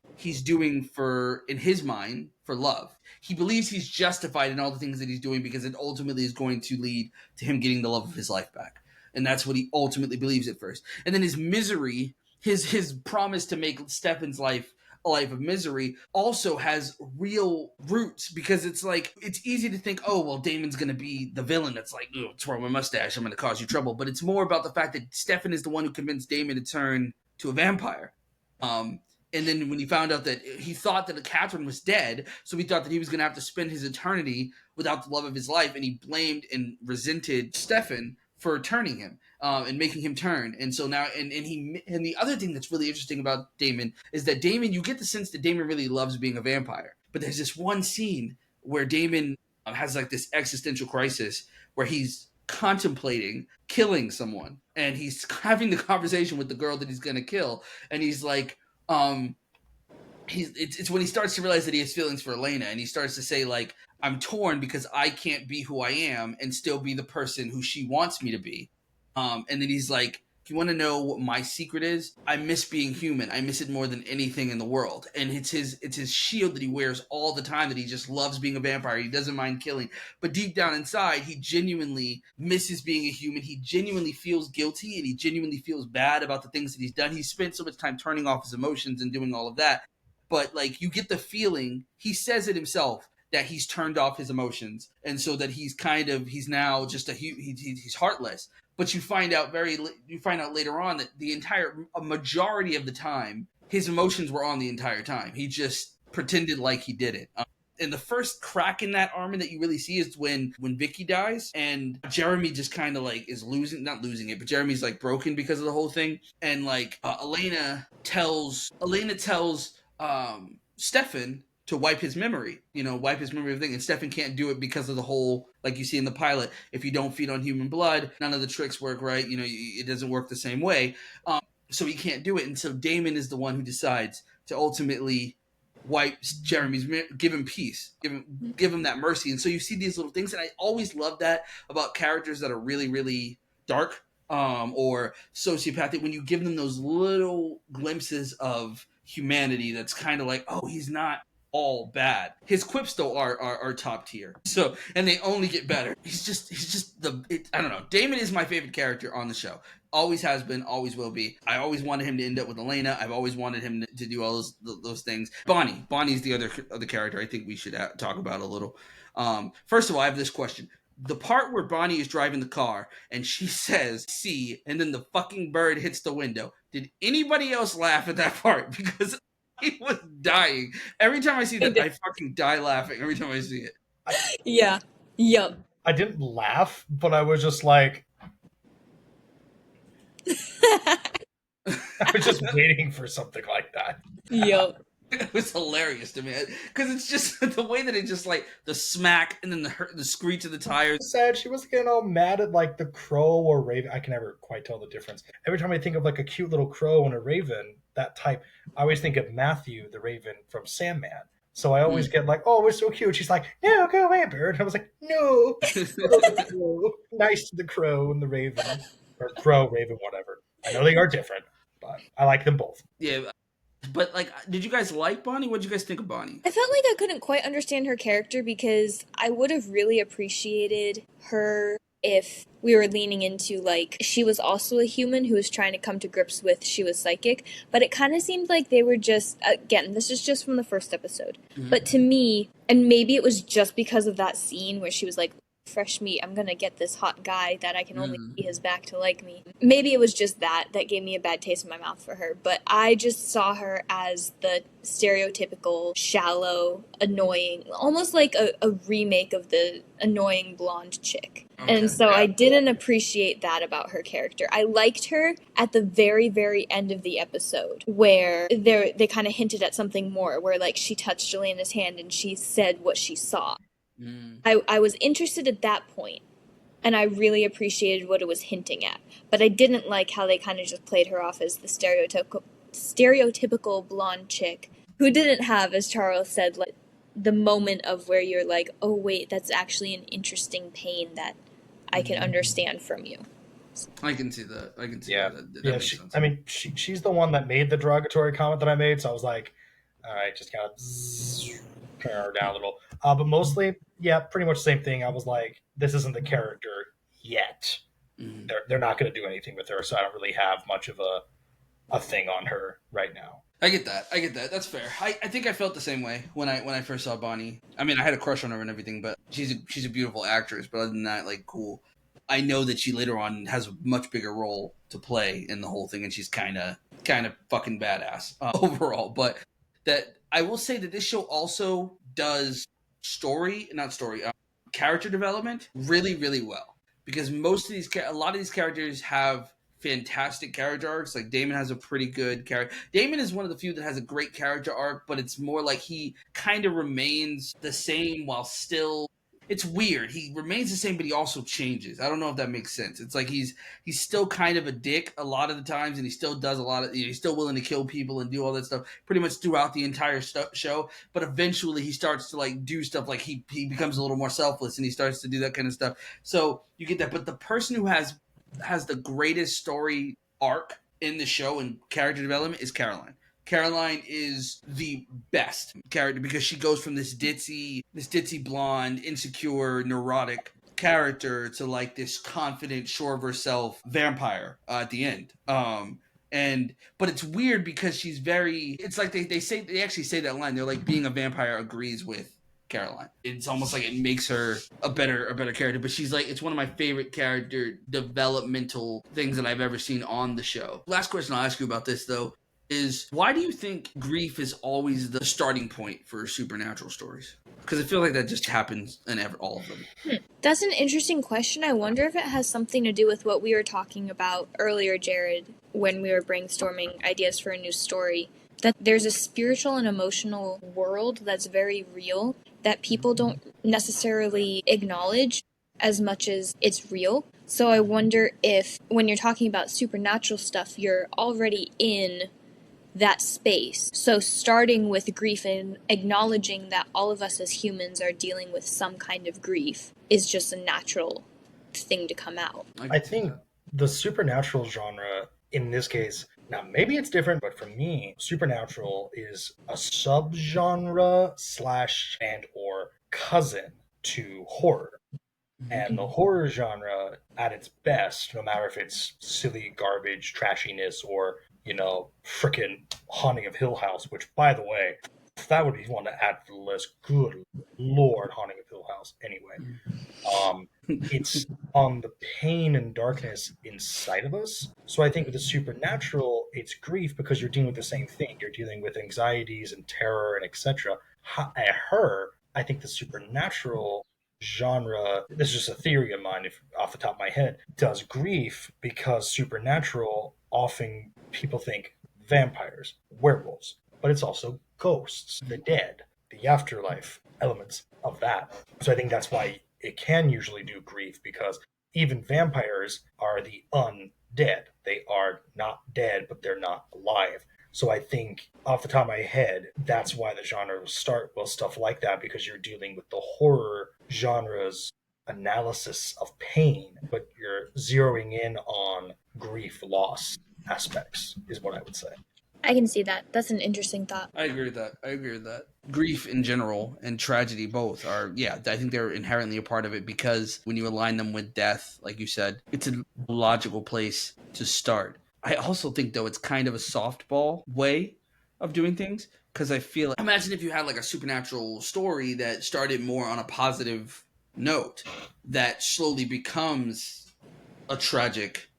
for, in his mind, for love. He believes he's justified in all the things that he's doing because it ultimately is going to lead to him getting the love of his life back. And that's what he ultimately believes at first. And then his misery, his promise to make Stefan's life a life of misery also has real roots, because it's like, it's easy to think, oh, well, Damon's going to be the villain that's like, oh, twirl my mustache, I'm going to cause you trouble. But it's more about the fact that Stefan is the one who convinced Damon to turn to a vampire. And then when he found out that he thought that Catherine was dead, so he thought that he was going to have to spend his eternity without the love of his life, and he blamed and resented Stefan for turning him and making him turn. And so now, and the other thing that's really interesting about Damon is that Damon, you get the sense that Damon really loves being a vampire. But there's this one scene where Damon has like this existential crisis where he's contemplating killing someone, and he's having the conversation with the girl that he's going to kill, and he's like, it's when he starts to realize that he has feelings for Elena, and he starts to say, like, I'm torn because I can't be who I am and still be the person who she wants me to be. And then he's like, if you want to know what my secret is, I miss being human. I miss it more than anything in the world. And it's his shield that he wears all the time, that he just loves being a vampire. He doesn't mind killing. But deep down inside, he genuinely misses being a human. He genuinely feels guilty, and he genuinely feels bad about the things that he's done. He spent so much time turning off his emotions and doing all of that. But like, you get the feeling, he says it himself, that he's turned off his emotions, and so that he's now just he's heartless. But you find out later on that a majority of the time, his emotions were on the entire time. He just pretended like he didn't. And the first crack in that armor that you really see is when Vicky dies, and Jeremy just kind of like is not losing it, but Jeremy's like broken because of the whole thing. And like Elena tells Stefan to wipe his memory of the thing. And Stefan can't do it because of the whole, like you see in the pilot, if you don't feed on human blood, none of the tricks work, right? It doesn't work the same way. So he can't do it. And so Damon is the one who decides to ultimately wipes Jeremy's, give him peace, give him that mercy. And so you see these little things, and I always love that about characters that are really, really dark, or sociopathic, when you give them those little glimpses of humanity that's kind of like, oh, he's not all bad. His quips though are top tier. So, and they only get better. He's just I don't know. Damon is my favorite character on the show. Always has been, always will be. I always wanted him to end up with Elena. I've always wanted him to do all those things. Bonnie's the other character I think we should talk about a little. First of all, I have this question. The part where Bonnie is driving the car and she says, "See," and then the fucking bird hits the window. Did anybody else laugh at that part? Because I was dying. Every time I see that, I fucking die laughing every time I see it. Yeah. Yup. I didn't laugh, but I was just like, I was just waiting for something like that. Yup. It was hilarious to me because it's just the way that it just like the smack and then the screech of the tires. Sad she was getting all mad at like the crow or raven. I can never quite tell the difference. Every time I think of like a cute little crow and a raven, that type, I always think of Matthew, the raven from Sandman. So I always get like, oh, it's so cute. She's like, no, go away, bird. And I was like, no. Nice to the crow and the raven, or crow, raven, whatever. I know they are different, but I like them both. Yeah. But, like, did you guys like Bonnie? What did you guys think of Bonnie? I felt like I couldn't quite understand her character because I would have really appreciated her if we were leaning into, like, she was also a human who was trying to come to grips with she was psychic. But it kind of seemed like they were just, again, this is just from the first episode. Mm-hmm. But to me, and maybe it was just because of that scene where she was like, fresh meat, I'm gonna get this hot guy that I can only see his back to like me. Maybe it was just that gave me a bad taste in my mouth for her, but I just saw her as the stereotypical, shallow, annoying, almost like a remake of the annoying blonde chick. Okay, and so I didn't appreciate that about her character. I liked her at the very, very end of the episode where they kind of hinted at something more, where like she touched Elena's hand and she said what she saw. I was interested at that point, and I really appreciated what it was hinting at. But I didn't like how they kind of just played her off as the stereotypical blonde chick who didn't have, as Charles said, like the moment of where you're like, oh wait, that's actually an interesting pain that I can understand from you. I can see that. That makes sense. I mean, she's the one that made the derogatory comment that I made, so I was like, all right, just gotta turn her down a little. But mostly, yeah, pretty much the same thing. I was like, this isn't the character yet. Mm-hmm. They're not going to do anything with her, so I don't really have much of a thing on her right now. I get that. That's fair. I think I felt the same way when I first saw Bonnie. I mean, I had a crush on her and everything, but she's a beautiful actress. But other than that, like, cool. I know that she later on has a much bigger role to play in the whole thing, and she's kind of fucking badass overall. But that I will say that this show also does character development really, really well, because a lot of these characters have fantastic character arcs. Like Damon has a pretty good character. Damon is one of the few that has a great character arc, but it's more like he kind of remains the same while still. It's weird. He remains the same, but he also changes. I don't know if that makes sense. It's like he's still kind of a dick a lot of the times, and he still does a lot of. He's still willing to kill people and do all that stuff pretty much throughout the entire show. But eventually, he starts to like do stuff like he becomes a little more selfless, and he starts to do that kind of stuff. So you get that. But the person who has the greatest story arc in the show and character development is Caroline. Caroline is the best character because she goes from this ditzy blonde, insecure, neurotic character to like this confident, sure of herself vampire at the end. But it's weird because she's very. It's like they actually say that line. They're like, being a vampire agrees with Caroline. It's almost like it makes her a better character. But she's like, it's one of my favorite character developmental things that I've ever seen on the show. Last question I'll ask you about this though is, why do you think grief is always the starting point for supernatural stories? Because I feel like that just happens in all of them. That's an interesting question. I wonder if it has something to do with what we were talking about earlier, Jared, when we were brainstorming ideas for a new story. That there's a spiritual and emotional world that's very real that people don't necessarily acknowledge as much as it's real. So I wonder if when you're talking about supernatural stuff, you're already in that space. So starting with grief and acknowledging that all of us as humans are dealing with some kind of grief is just a natural thing to come out. I think the supernatural genre in this case, now maybe it's different, but for me, supernatural is a subgenre slash and or cousin to horror. And the horror genre, at its best, no matter if it's silly garbage, trashiness, or, frickin' Haunting of Hill House, which, by the way, that would be one to add to the list. Good Lord, Haunting of Hill House. Anyway, it's on the pain and darkness inside of us. So I think with the supernatural, it's grief because you're dealing with the same thing. You're dealing with anxieties and terror and etc. I think the supernatural genre, this is just a theory of mine if off the top of my head, does grief because supernatural often people think vampires, werewolves, but it's also ghosts, the dead, the afterlife elements of that. So I think that's why it can usually do grief, because even vampires are the undead. They are not dead, but they're not alive. So I think off the top of my head, that's why the genre will start with stuff like that, because you're dealing with the horror genre's analysis of pain, but you're zeroing in on grief, loss aspects, is what I would say. I can see that. That's an interesting thought. I agree with that. Grief in general and tragedy both are, I think they're inherently a part of it, because when you align them with death, like you said, it's a logical place to start. I also think, though, it's kind of a softball way of doing things, because I feel like, imagine if you had like a supernatural story that started more on a positive note that slowly becomes a tragic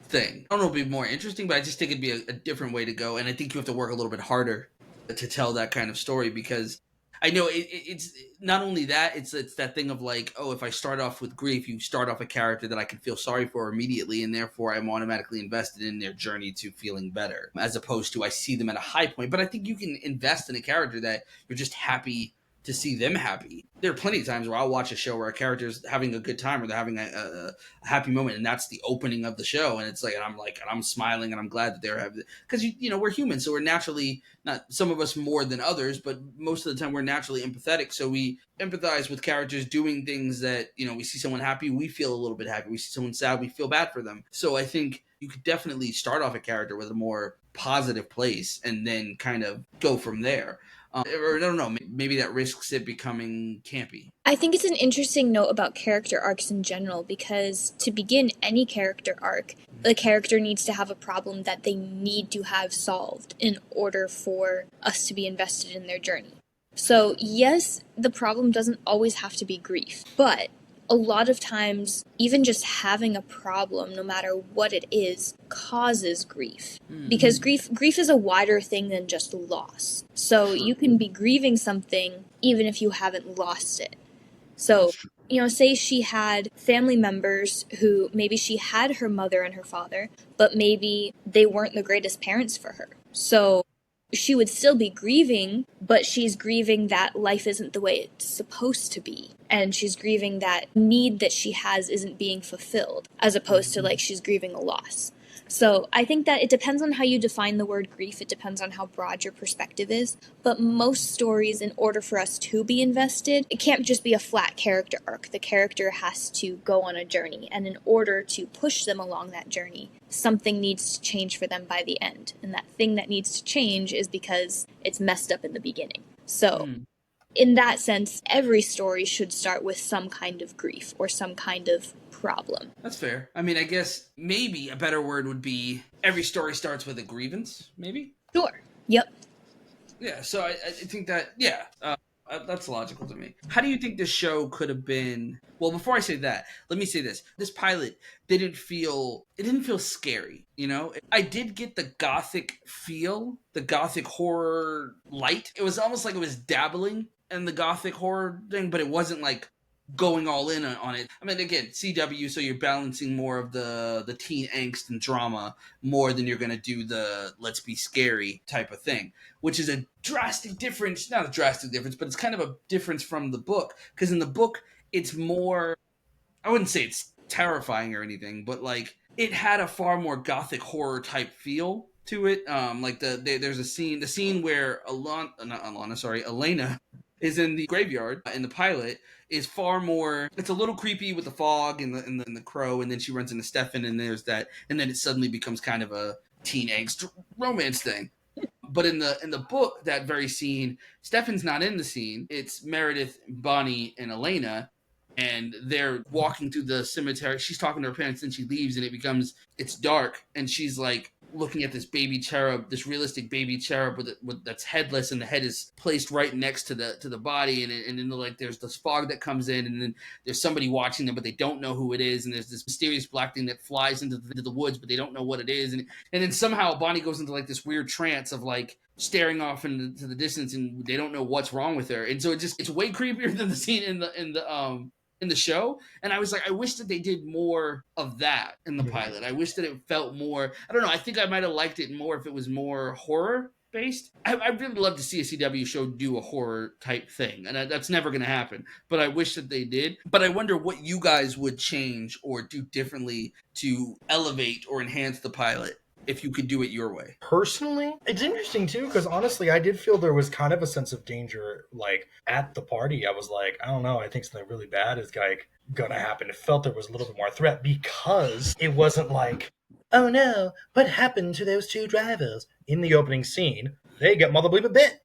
thing. I don't know if it'd be more interesting, but I just think it'd be a different way to go. And I think you have to work a little bit harder to tell that kind of story, because I know it's not only that, it's that thing of like, oh, if I start off with grief, you start off a character that I can feel sorry for immediately, and therefore I'm automatically invested in their journey to feeling better, as opposed to I see them at a high point. But I think you can invest in a character that you're just happy to see them happy. There are plenty of times where I'll watch a show where a character's having a good time or they're having a happy moment, and that's the opening of the show, and it's like, and I'm smiling and I'm glad that they're having, because we're human, so we're naturally, not some of us more than others, but most of the time we're naturally empathetic, so we empathize with characters doing things that, we see someone happy, we feel a little bit happy, we see someone sad, we feel bad for them. So I think you could definitely start off a character with a more positive place and then kind of go from there. Or I don't know, maybe that risks it becoming campy. I think it's an interesting note about character arcs in general, because to begin any character arc, the character needs to have a problem that they need to have solved in order for us to be invested in their journey. So yes, the problem doesn't always have to be grief, but a lot of times, even just having a problem, no matter what it is, causes grief. Because grief is a wider thing than just loss. So you can be grieving something even if you haven't lost it. So, say she had family members who maybe she had her mother and her father, but maybe they weren't the greatest parents for her. So she would still be grieving, but she's grieving that life isn't the way it's supposed to be. And she's grieving that need that she has isn't being fulfilled, as opposed to like she's grieving a loss. So I think that it depends on how you define the word grief. It depends on how broad your perspective is. But most stories, in order for us to be invested, it can't just be a flat character arc. The character has to go on a journey. And in order to push them along that journey, something needs to change for them by the end. And that thing that needs to change is because it's messed up in the beginning. So in that sense, every story should start with some kind of grief or some kind of problem. That's fair. I mean, I guess maybe a better word would be every story starts with a grievance, maybe? Sure. Yep. Yeah, so I think that, that's logical to me. How do you think this show could have been? Well, before I say that, let me say this. This pilot didn't feel scary, I did get the gothic feel, the gothic horror light. It was almost like it was dabbling in the gothic horror thing, but it wasn't like going all in on it. I mean, again, CW, so you're balancing more of the teen angst and drama more than you're going to do the let's be scary type of thing, which is a drastic difference. Not a drastic difference, but it's kind of a difference from the book, because in the book, it's more, I wouldn't say it's terrifying or anything, but like it had a far more gothic horror type feel to it. Like there's a scene, the scene where Elena is in the graveyard in the pilot is far more. It's a little creepy with the fog and the crow, and then she runs into Stefan, and there's that, and then it suddenly becomes kind of a teen angst romance thing. But in the book, that very scene, Stefan's not in the scene. It's Meredith, Bonnie, and Elena, and they're walking through the cemetery. She's talking to her parents, and she leaves, and it's dark, and she's like looking at this baby cherub, this realistic baby cherub that's headless, and the head is placed right next to the body, and then like there's this fog that comes in, and then there's somebody watching them, but they don't know who it is, and there's this mysterious black thing that flies into the woods, but they don't know what it is, and then somehow Bonnie goes into like this weird trance of like staring off into the distance, and they don't know what's wrong with her, and so it's way creepier than the scene in the show. And I was like, I wish that they did more of that in the pilot. I wish that it felt more, I don't know, I think I might have liked it more if it was more horror based. I'd really love to see a CW show do a horror type thing, and that's never going to happen, but I wish that they did. But I wonder what you guys would change or do differently to elevate or enhance the pilot if you could do it your way. Personally, it's interesting too, because honestly, I did feel there was kind of a sense of danger, like at the party. I was like, I don't know, I think something really bad is like gonna happen. It felt there was a little bit more threat because it wasn't like, oh no, what happened to those two drivers? In the opening scene, they get mother bleep a bit.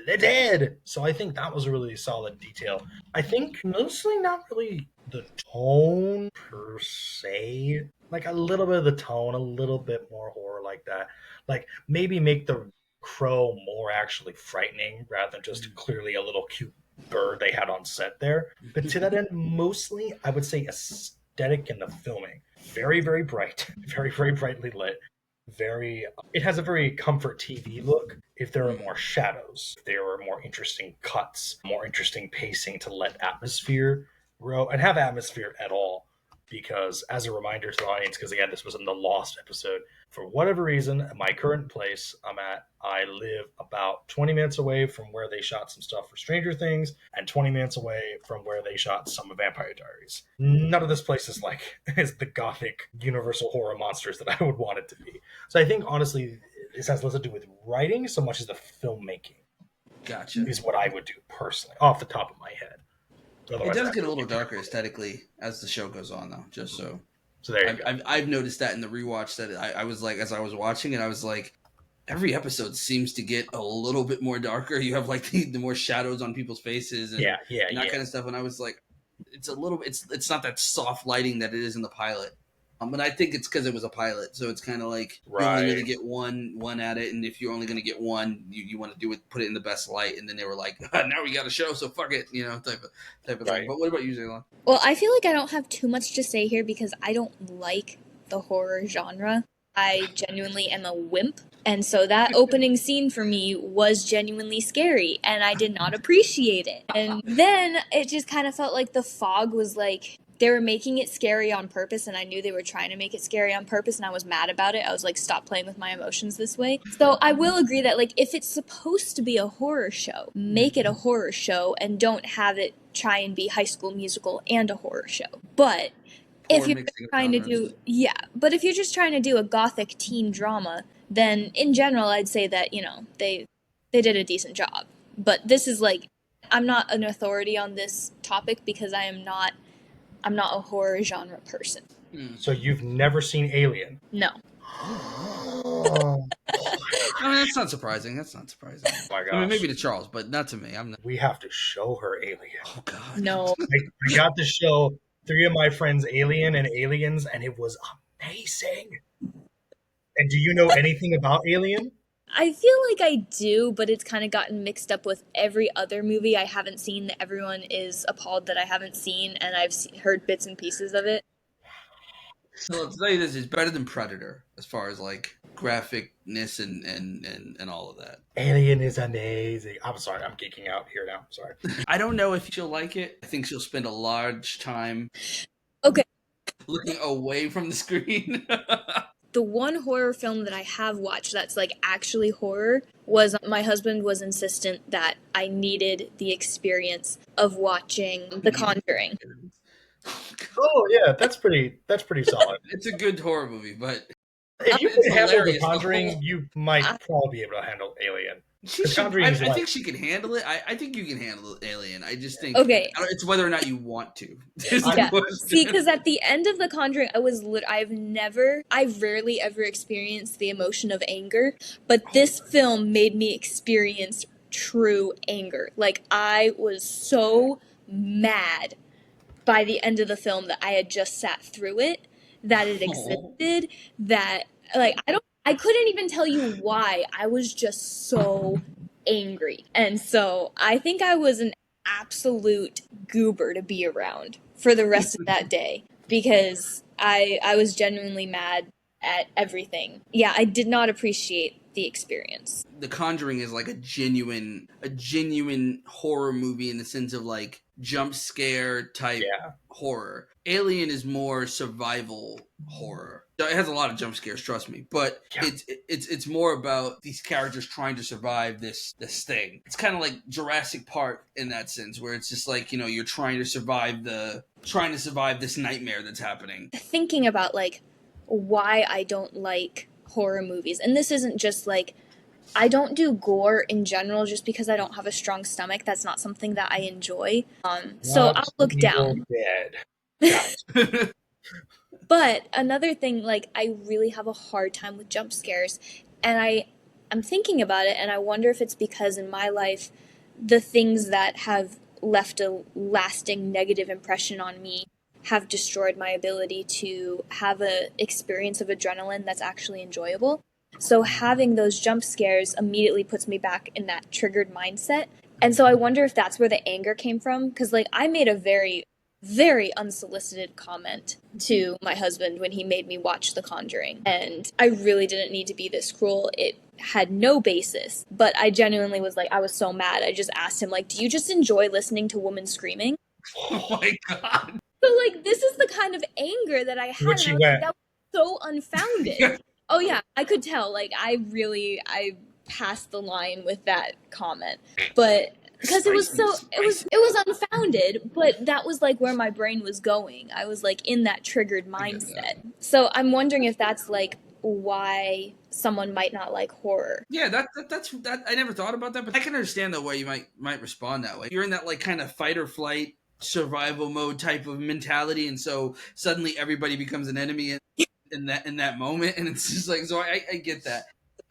They're dead. So I think that was a really solid detail. I think mostly not really the tone per se. Like a little bit of the tone, a little bit more horror like that. Like maybe make the crow more actually frightening rather than just clearly a little cute bird they had on set there. But to that end, mostly I would say aesthetic in the filming. Very, very bright. Very, very brightly lit. It has a very comfort TV look. If there are more shadows, if there are more interesting cuts, more interesting pacing to let atmosphere grow and have atmosphere at all. Because as a reminder to the audience, because again, this was in the Lost episode, for whatever reason, at my current place I'm at, I live about 20 minutes away from where they shot some stuff for Stranger Things and 20 minutes away from where they shot some of Vampire Diaries. None of this place is the gothic universal horror monsters that I would want it to be. So I think honestly, this has less to do with writing so much as the filmmaking. Gotcha. Is what I would do personally, off the top of my head. Otherwise, it does get a little darker aesthetically as the show goes on, though. Just so there you go. I've noticed that in the rewatch that I was like, as I was watching it, I was like, every episode seems to get a little bit more darker. You have like the more shadows on people's faces and that kind of stuff. And I was like, it's not that soft lighting that it is in the pilot. But I think it's because it was a pilot, so it's kind of like you only really get one at it, and if you're only going to get one, you want to do it, put it in the best light. And then they were like, now we got a show, so fuck it, type of thing. But what about you, Zaylon? Well, I feel like I don't have too much to say here because I don't like the horror genre. I genuinely am a wimp, and so that opening scene for me was genuinely scary, and I did not appreciate it. And then it just kind of felt like the fog was like, they were making it scary on purpose, and I knew they were trying to make it scary on purpose, and I was mad about it. I was like, stop playing with my emotions this way. So I will agree that, like, if it's supposed to be a horror show, make it a horror show and don't have it try and be High School Musical and a horror show. But if you're trying to do, but if you're just trying to do a gothic teen drama, then in general, I'd say that, they did a decent job. But this is like, I'm not an authority on this topic because I'm not a horror genre person. So you've never seen Alien? No. Oh. I mean, that's not surprising. Oh my gosh. I mean, maybe to Charles, but not to me. I'm not. We have to show her Alien. Oh God. No. I got to show 3 of my friends Alien and Aliens, and it was amazing. And do you know anything about Alien? I feel like I do, but it's kind of gotten mixed up with every other movie I haven't seen that everyone is appalled that I haven't seen, and I've heard bits and pieces of it. So I'll tell you this, it's better than Predator as far as like graphicness and all of that. Alien is amazing. I'm sorry, I'm geeking out here now. Sorry. I don't know if she'll like it. I think she'll spend a large time looking away from the screen. The one horror film that I have watched that's like actually horror was my husband was insistent that I needed the experience of watching The Conjuring. Oh yeah, that's pretty solid. It's a good horror movie, but If you It's can handle The hilarious. The Conjuring, whole you might I- probably be able to handle Alien. she Because should. Conjuring is I like, think she can handle it. I think you can handle Alien. I just think Okay, it's whether or not you want to. Is the yeah. See, question. because at the end of The Conjuring, I've rarely ever experienced the emotion of anger, but this film made me experience true anger. Like, I was so mad by the end of the film that I had just sat through it, that it Oh. existed, that, like, I couldn't even tell you why. I was just so angry. And so I think I was an absolute goober to be around for the rest of that day because I was genuinely mad at everything. Yeah, I did not appreciate the experience. The Conjuring is like a genuine horror movie in the sense of like jump scare type yeah. horror. Alien is more survival horror. It has a lot of jump scares, trust me, but Yeah. it's more about these characters trying to survive this thing. It's kind of like Jurassic Park in that sense, where it's just like, you know, you're trying to survive this nightmare that's happening. Thinking about like why I don't like horror movies, and this isn't just like I don't do gore in general just because I don't have a strong stomach. That's not something that I enjoy. So I'll look Evil down. Dead. But another thing, like I really have a hard time with jump scares, and I'm thinking about it, and I wonder if it's because in my life, the things that have left a lasting negative impression on me have destroyed my ability to have a experience of adrenaline that's actually enjoyable. So having those jump scares immediately puts me back in that triggered mindset. And so I wonder if that's where the anger came from, because like I made a very unsolicited comment to my husband when he made me watch The Conjuring. And I really didn't need to be this cruel. It had no basis. But I genuinely was like, I was so mad. I just asked him, like, do you just enjoy listening to women screaming? Oh my god. So, like, this is the kind of anger that I had. Which And I he was went. like, that was so unfounded. Oh, yeah, I could tell. Like, I passed the line with that comment. But because it was unfounded, but that was like where my brain was going. I was like in that triggered mindset. So I'm wondering if that's like why someone might not like horror. Yeah, that's I never thought about that, but I can understand the way you might respond that way. You're in that like kind of fight or flight survival mode type of mentality, and so suddenly everybody becomes an enemy in that moment, and it's just like, so I get that.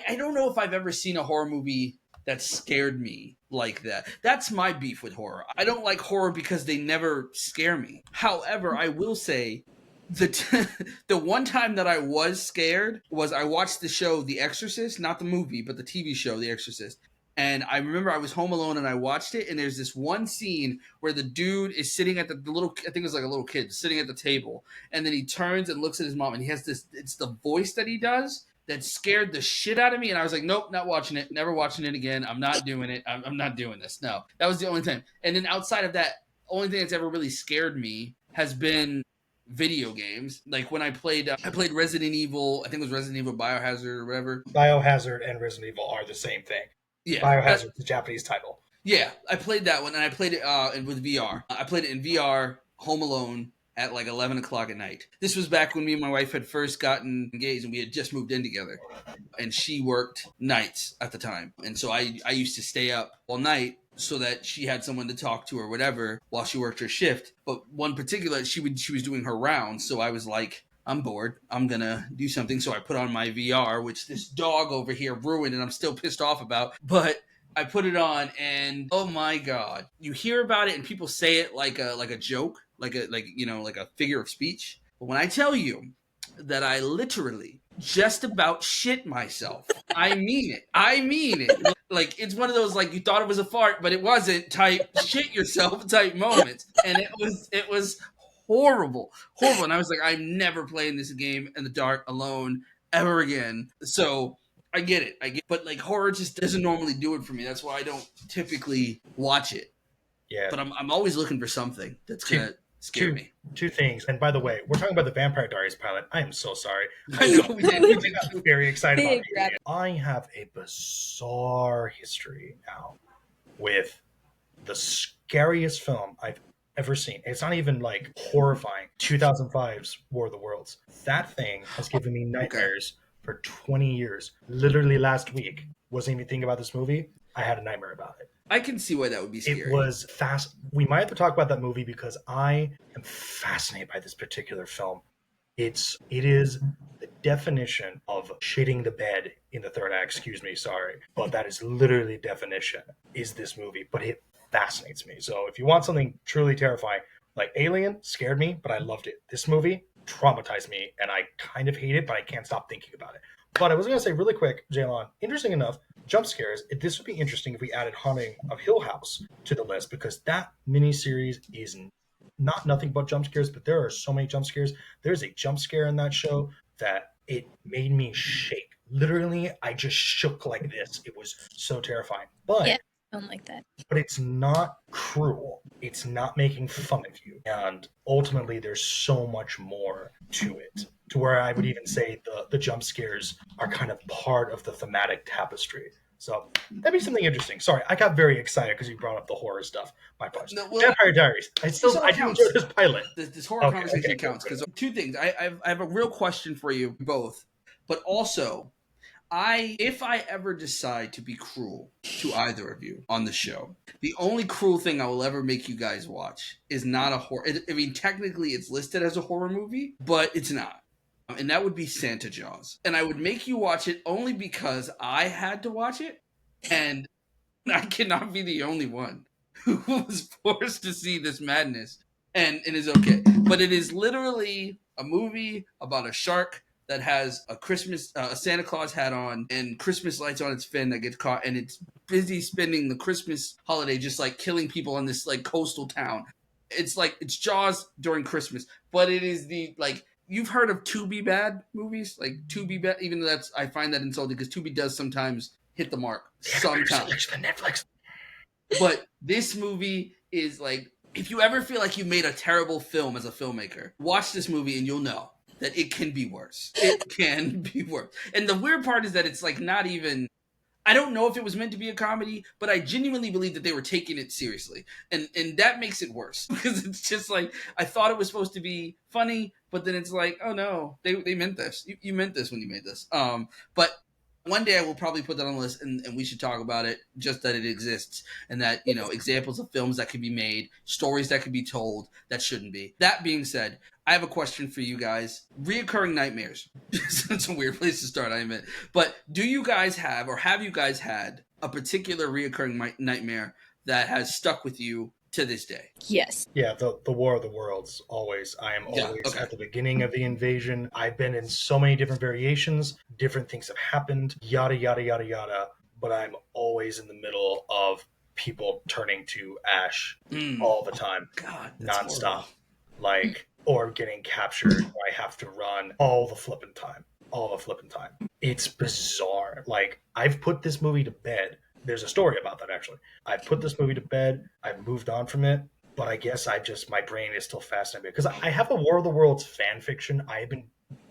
I don't know if I've ever seen a horror movie that scared me like that. That's my beef with horror. I don't like horror because they never scare me. However, I will say the one time that I was scared was I watched the show The Exorcist, not the movie, but the TV show The Exorcist. And I remember I was home alone and I watched it, and there's this one scene where the dude is sitting at the little, I think it was like a little kid sitting at the table, and then he turns and looks at his mom, and he has this, it's the voice that he does that scared the shit out of me, and I was like, nope, not watching it, never watching it again, I'm not doing it, I'm not doing this, no. That was the only time. And then outside of that, only thing that's ever really scared me has been video games. Like when I played Resident Evil, I think it was Resident Evil Biohazard or whatever. Biohazard and Resident Evil are the same thing. Yeah, Biohazard's the Japanese title. Yeah, I played that one, and I played it with VR. I played it in VR, home alone, at like 11 o'clock at night. This was back when me and my wife had first gotten engaged, and we had just moved in together. And she worked nights at the time. And so I used to stay up all night so that she had someone to talk to or whatever while she worked her shift. But one particular, she was doing her rounds, so I was like, I'm bored. I'm going to do something. So I put on my VR, which this dog over here ruined and I'm still pissed off about. But I put it on and oh my God, you hear about it and people say it like a joke, like a figure of speech. But when I tell you that I literally just about shit myself, I mean it. Like it's one of those like you thought it was a fart, but it wasn't type shit yourself type moments. And it was horrible. And I was like, I'm never playing this game in the dark alone ever again. So I get it. But like horror just doesn't normally do it for me. That's why I don't typically watch it. Yeah. But I'm always looking for something that's gonna scare me. Two things. And by the way, we're talking about the Vampire Diaries pilot. I am so sorry. I know we did. I'm very excited about Big it. I have a bizarre history now with the scariest film I've ever seen. It's not even like horrifying. 2005's War of the Worlds. That thing has given me nightmares for 20 years. Literally last week, wasn't even thinking about this movie. I had a nightmare about it. I can see why that would be scary. It was fast. We might have to talk about that movie because I am fascinated by this particular film. It is the definition of shitting the bed in the third act. Excuse me, sorry, but that is literally definition is this movie. But it fascinates me. So if you want something truly terrifying, like Alien scared me, but I loved it. This movie traumatized me, and I kind of hate it, but I can't stop thinking about it. But I was going to say really quick, Jaylon, interesting enough, jump scares. This would be interesting if we added Haunting of Hill House to the list, because that miniseries is not nothing but jump scares, but there are so many jump scares. There's a jump scare in that show that it made me shake. Literally, I just shook like this. It was so terrifying. But Yeah, I don't like that. But it's not cruel. It's not making fun of you. And ultimately, there's so much more to it, to where I would even say the jump scares are kind of part of the thematic tapestry. So that'd be something interesting. Sorry, I got very excited because you brought up the horror stuff. My apologies. No, well, Vampire Diaries. I do enjoy this pilot. This horror conversation counts because two things. I have a real question for you both, but also, if I ever decide to be cruel to either of you on the show, the only cruel thing I will ever make you guys watch is not a horror. I mean, technically, it's listed as a horror movie, but it's not. And that would be Santa Jaws. And I would make you watch it only because I had to watch it. And I cannot be the only one who was forced to see this madness. And it is okay. But it is literally a movie about a shark that has a Santa Claus hat on and Christmas lights on its fin that gets caught. And it's busy spending the Christmas holiday just like killing people in this like coastal town. It's Jaws during Christmas. But it is you've heard of To Be Bad movies? Like To Be Bad, even though I find that insulting because To Be does sometimes hit the mark. Sometimes. Netflix. But this movie is like, if you ever feel like you made a terrible film as a filmmaker, watch this movie and you'll know that it can be worse. It can be worse. And the weird part is that it's like not even, I don't know if it was meant to be a comedy, but I genuinely believe that they were taking it seriously. And that makes it worse because it's just like, I thought it was supposed to be funny, but then it's like, oh no, they meant this. You meant this when you made this. But one day I will probably put that on the list and we should talk about it, just that it exists and that, examples of films that could be made, stories that could be told that shouldn't be. That being said, I have a question for you guys. Reoccurring nightmares. That's a weird place to start, I admit. But do you guys have, or have you guys had, a particular reoccurring nightmare that has stuck with you to this day? Yes. Yeah, the War of the Worlds, always. I am always at the beginning of the invasion. I've been in so many different variations. Different things have happened, yada, yada, yada, yada. But I'm always in the middle of people turning to ash all the time. God, that's nonstop. Or getting captured, where I have to run all the flipping time. It's bizarre. I've put this movie to bed. There's a story about that, actually. I've put this movie to bed. I've moved on from it. But I guess my brain is still fascinated. Because I have a War of the Worlds fan fiction I have been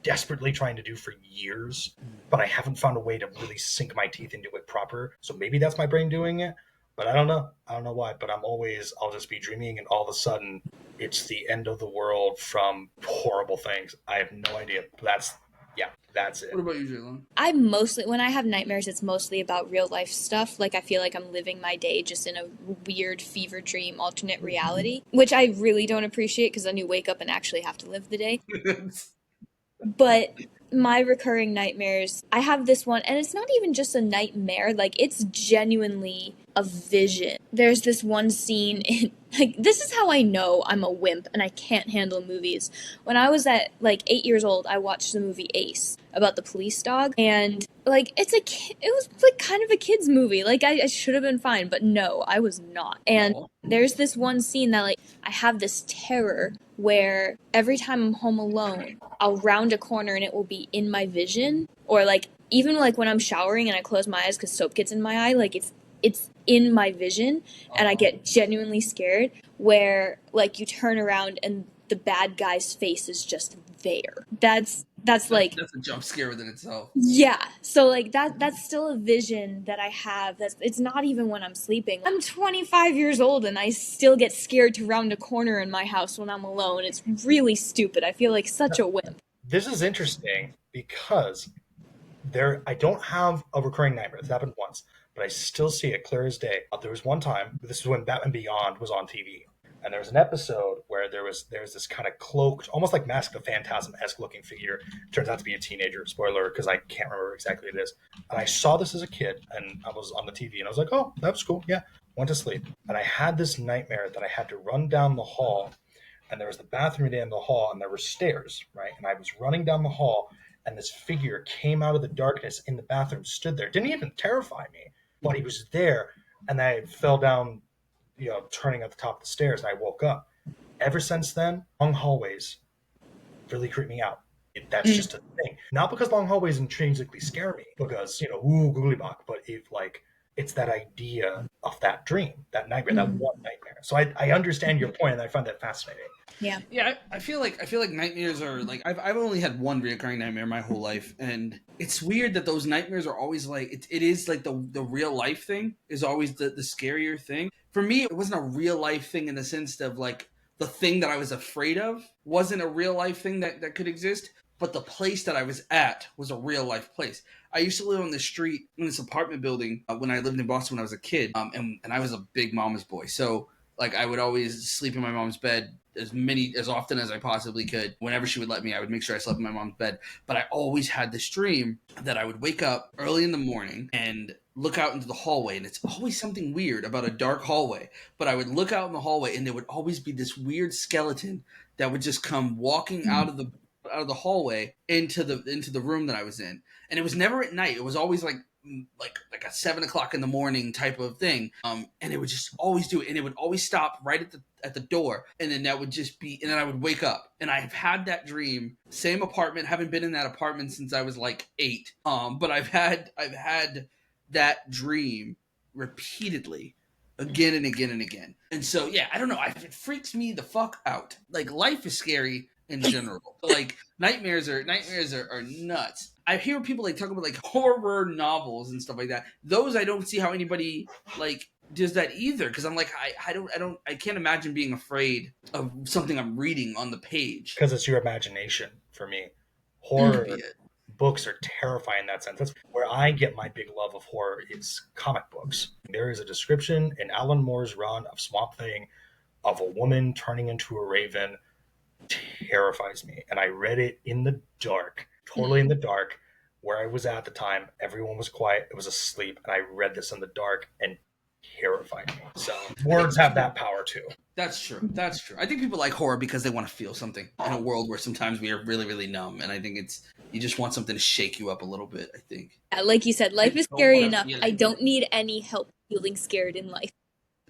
desperately trying to do for years. But I haven't found a way to really sink my teeth into it proper. So maybe that's my brain doing it. But I don't know. I don't know why. But I'll just be dreaming. And all of a sudden, it's the end of the world from horrible things. I have no idea. That's it. What about you, Jaylon? When I have nightmares, it's mostly about real life stuff. I feel like I'm living my day just in a weird fever dream alternate reality, which I really don't appreciate because then you wake up and actually have to live the day. But my recurring nightmares, I have this one, and it's not even just a nightmare, it's genuinely a vision. There's this one scene in, this is how I know I'm a wimp and I can't handle movies. When I was at 8 years old, I watched the movie Ace about the police dog, and it was kind of a kid's movie. I should have been fine, but no, I was not. And there's this one scene that I have this terror where every time I'm home alone, I'll round a corner and it will be in my vision, or even when I'm showering and I close my eyes because soap gets in my eye, it's in my vision, and I get genuinely scared where you turn around and the bad guy's face is just there. That's a jump scare within itself. Yeah. So that's still a vision that I have. It's not even when I'm sleeping. I'm 25 years old and I still get scared to round a corner in my house when I'm alone. It's really stupid. I feel like such a wimp. This is interesting because I don't have a recurring nightmare. It's happened once, but I still see it clear as day. There was one time, this is when Batman Beyond was on TV, and there was an episode where there's this kind of cloaked, almost like Mask of the Phantasm-esque looking figure. Turns out to be a teenager. Spoiler, because I can't remember exactly what it is. And I saw this as a kid, and I was on the TV, and I was like, oh, that was cool. Yeah. Went to sleep. And I had this nightmare that I had to run down the hall, and there was the bathroom at the end of the hall, and there were stairs, right? And I was running down the hall, and this figure came out of the darkness in the bathroom, stood there. Didn't even terrify me, but he was there, and I fell down, turning at the top of the stairs, and I woke up. Ever since then, long hallways really creep me out. That's just a thing. Not because long hallways intrinsically scare me, because, ooh, googly bog, but it's that idea of that dream, that nightmare, that one nightmare. So I understand your point, and I find that fascinating. Yeah. I feel like nightmares are like I've only had one recurring nightmare my whole life, and it's weird that those nightmares are always like it is like the real life thing is always the scarier thing. For me, it wasn't a real life thing in the sense of like the thing that I was afraid of wasn't a real life thing that could exist, but the place that I was at was a real life place. I used to live on the street in this apartment building when I lived in Boston when I was a kid, and I was a big mama's boy. So like I would always sleep in my mom's bed as often as I possibly could. Whenever she would let me, I would make sure I slept in my mom's bed. But I always had this dream that I would wake up early in the morning and look out into the hallway, and it's always something weird about a dark hallway. But I would look out in the hallway, and there would always be this weird skeleton that would just come walking out of the hallway into the room that I was in. And it was never at night. It was always like a 7 o'clock in the morning type of thing. And it would just always do it. And it would always stop right at the door. And then that would just be, and then I would wake up. And I've had that dream, same apartment, haven't been in that apartment since I was like 8. But I've had that dream repeatedly again and again and again. And so, yeah, I don't know. It freaks me the fuck out. Like, life is scary in general. Like, nightmares are nuts. I hear people like talk about like horror novels and stuff like that. Those I don't see how anybody like does that either, because I'm like I can't imagine being afraid of something I'm reading on the page. Because it's your imagination for me. Horror books are terrifying in that sense. That's where I get my big love of horror is comic books. There is a description in Alan Moore's run of Swamp Thing of a woman turning into a raven. Terrifies me. And I read it in the dark, totally in the dark, where I was at the time. Everyone was quiet. It was asleep. And I read this in the dark and terrified me. So words have that power too. That's true. I think people like horror because they want to feel something in a world where sometimes we are really, really numb. And I think you just want something to shake you up a little bit, I think. Like you said, life is scary enough. I don't need any help feeling scared in life.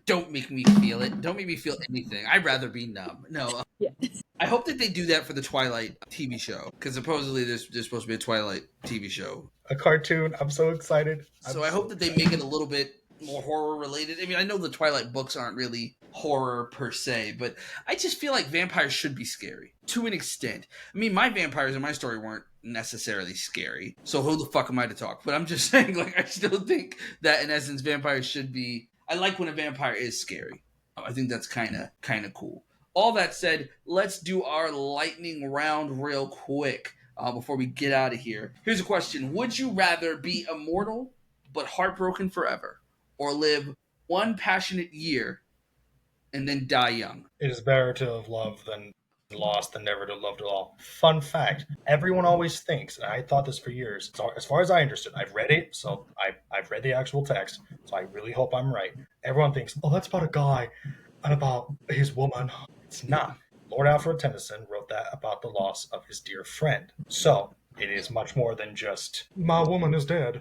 Don't make me feel it. Don't make me feel anything. I'd rather be numb. No. Yeah. I hope that they do that for the Twilight TV show, because supposedly there's supposed to be a Twilight TV show. A cartoon. I'm so excited. I hope that they make it a little bit more horror related. I mean, I know the Twilight books aren't really horror per se, but I just feel like vampires should be scary to an extent. I mean, my vampires in my story weren't necessarily scary, so who the fuck am I to talk? But I'm just saying, like, I still think that in essence vampires should be. I like when a vampire is scary. I think that's kind of cool. All that said, let's do our lightning round real quick before we get out of here. Here's a question. Would you rather be immortal but heartbroken forever, or live one passionate year and then die young? It is better to have loved than lost than never to have loved at all. Fun fact, everyone always thinks, and I thought this for years, so as far as I understood, I've read it, so I've read the actual text, so I really hope I'm right. Everyone thinks, oh, that's about a guy and about his woman. It's not. Lord Alfred Tennyson wrote that about the loss of his dear friend. So it is much more than just, my woman is dead.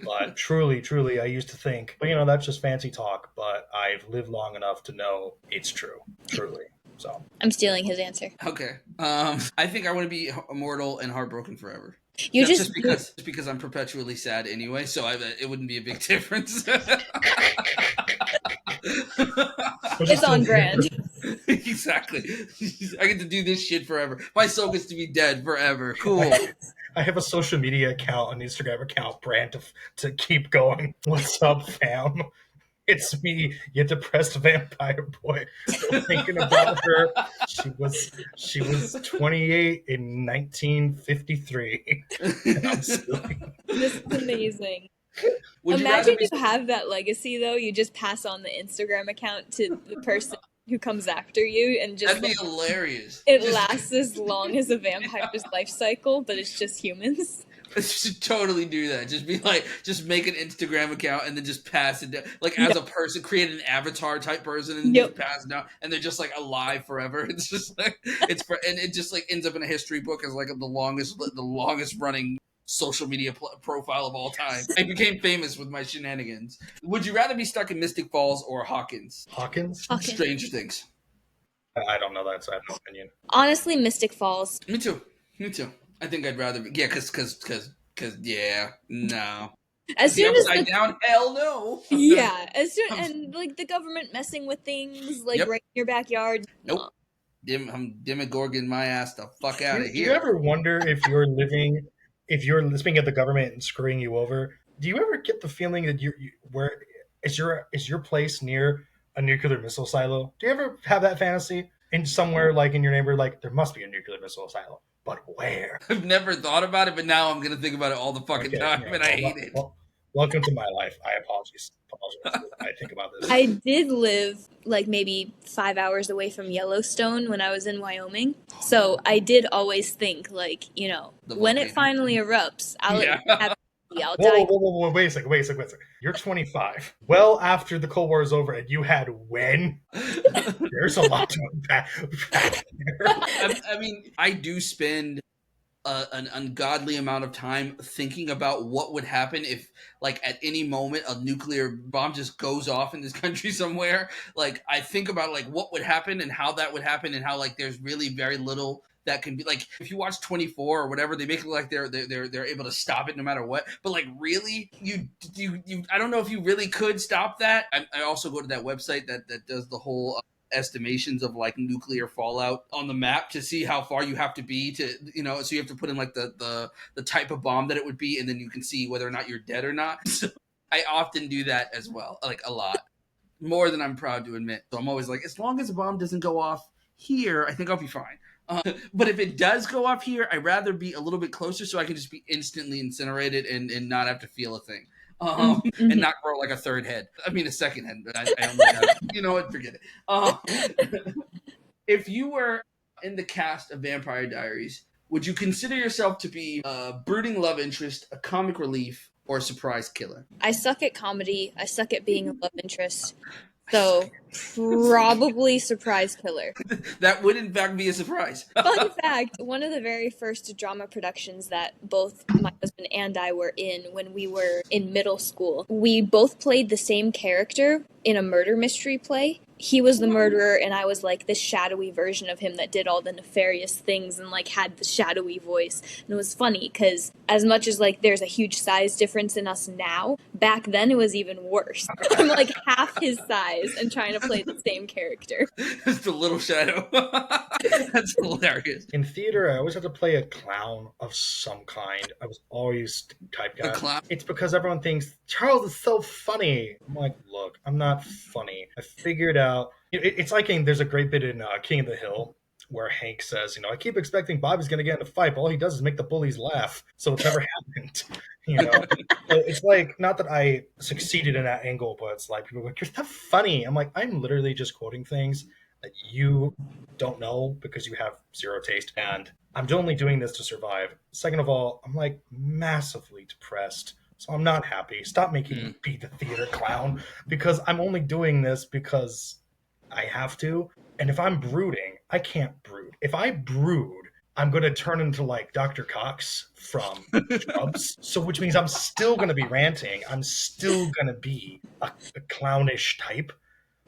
But truly, I used to think, well, that's just fancy talk, but I've lived long enough to know it's true. Truly. So I'm stealing his answer. Okay. I think I want to be immortal and heartbroken forever. Just because I'm perpetually sad anyway, so it wouldn't be a big difference. It's on brand. Exactly. I get to do this shit forever. My soul gets to be dead forever. Cool. I have a social media account, an Instagram account, brand to keep going. What's up, fam? It's me, you depressed vampire boy. Still thinking about her. She was 28 in 1953. And I'm still This is amazing. Would you rather Imagine be you have that legacy though. You just pass on the Instagram account to the person who comes after you, and just That'd be like hilarious. it Just lasts as long as a vampire's life cycle, but it's just humans. should totally do that. Just be like, just make an Instagram account and then just pass it down. Like Yep. as a person, create an avatar type person and Yep. just pass it down. And they're just like alive forever. It's just like and it just like ends up in a history book as like the longest running social media profile of all time. I became famous with my shenanigans. Would you rather be stuck in Mystic Falls or Hawkins? Hawkins. Okay. Stranger Things. I don't know that, so I have no opinion. Honestly, Mystic Falls. Me too. I think I'd rather be, yeah, cause yeah, no. As The soon as upside down, hell no. yeah, as soon and like the government messing with things like Yep. right in your backyard. Nope. I'm Demogorgon my ass the fuck out of Do you here. ever wonder if you're living at the government and screwing you over? Do you ever get the feeling that where is your place near a nuclear missile silo? Do you ever have that fantasy in somewhere like in your neighborhood? Like there must be a nuclear missile silo, but where? I've never thought about it, but now I'm gonna think about it all the fucking Okay, time, yeah, and I hate it. Welcome to my life. I apologize. I think about this. I did live like maybe 5 hours away from Yellowstone when I was in Wyoming, so I did always think like The when it volcano. finally erupts, I'll Yeah. I'll Whoa, die. wait a second. You're 25. Well, after the Cold War is over, and you had when? There's a lot to unpack there. I mean, I do spend an ungodly amount of time thinking about what would happen if, like, at any moment a nuclear bomb just goes off in this country somewhere. Like, I think about like what would happen and how that would happen, and how like there's really very little that can be like if you watch 24 or whatever, they make it like they're able to stop it no matter what. But like, really, you I don't know if you really could stop that. I also go to that website that does the whole estimations of like nuclear fallout on the map to see how far you have to be to, so you have to put in like the type of bomb that it would be, and then you can see whether or not you're dead or not. So I often do that as well, like a lot more than I'm proud to admit. So I'm always like, as long as a bomb doesn't go off here, I think I'll be fine. But if it does go off here, I'd rather be a little bit closer so I can just be instantly incinerated and not have to feel a thing. And not grow like a third head. I mean, a second head, but I only have, you know what, forget it. If you were in the cast of Vampire Diaries, would you consider yourself to be a brooding love interest, a comic relief, or a surprise killer? I suck at comedy. I suck at being a love interest. So probably surprise killer. That would in fact be a surprise. Fun fact, one of the very first drama productions that both my husband and I were in when we were in middle school, we both played the same character in a murder mystery play. He was the murderer and I was like this shadowy version of him that did all the nefarious things and like had the shadowy voice. And it was funny because as much as like there's a huge size difference in us now, back then it was even worse. I'm like half his size and trying to play the same character. It's the little shadow. That's hilarious. In theater, I always had to play a clown of some kind. I was always A typecast. clown? It's because everyone thinks Charles is so funny. I'm like, look, I'm not funny. I figured out. It's like there's a great bit in King of the Hill where Hank says, I keep expecting Bobby's going to get in a fight, but all he does is make the bullies laugh. So it's never happened. It's like, not that I succeeded in that angle, but it's like people are like, you're not funny. I'm like, I'm literally just quoting things that you don't know because you have zero taste, and I'm only doing this to survive. Second of all, I'm like massively depressed, so I'm not happy. Stop making me be the theater clown, because I'm only doing this because I have to. And if I'm brooding, I can't brood. If I brood, I'm going to turn into like Dr. Cox from Scrubs. So which means I'm still going to be ranting. I'm still going to be a clownish type.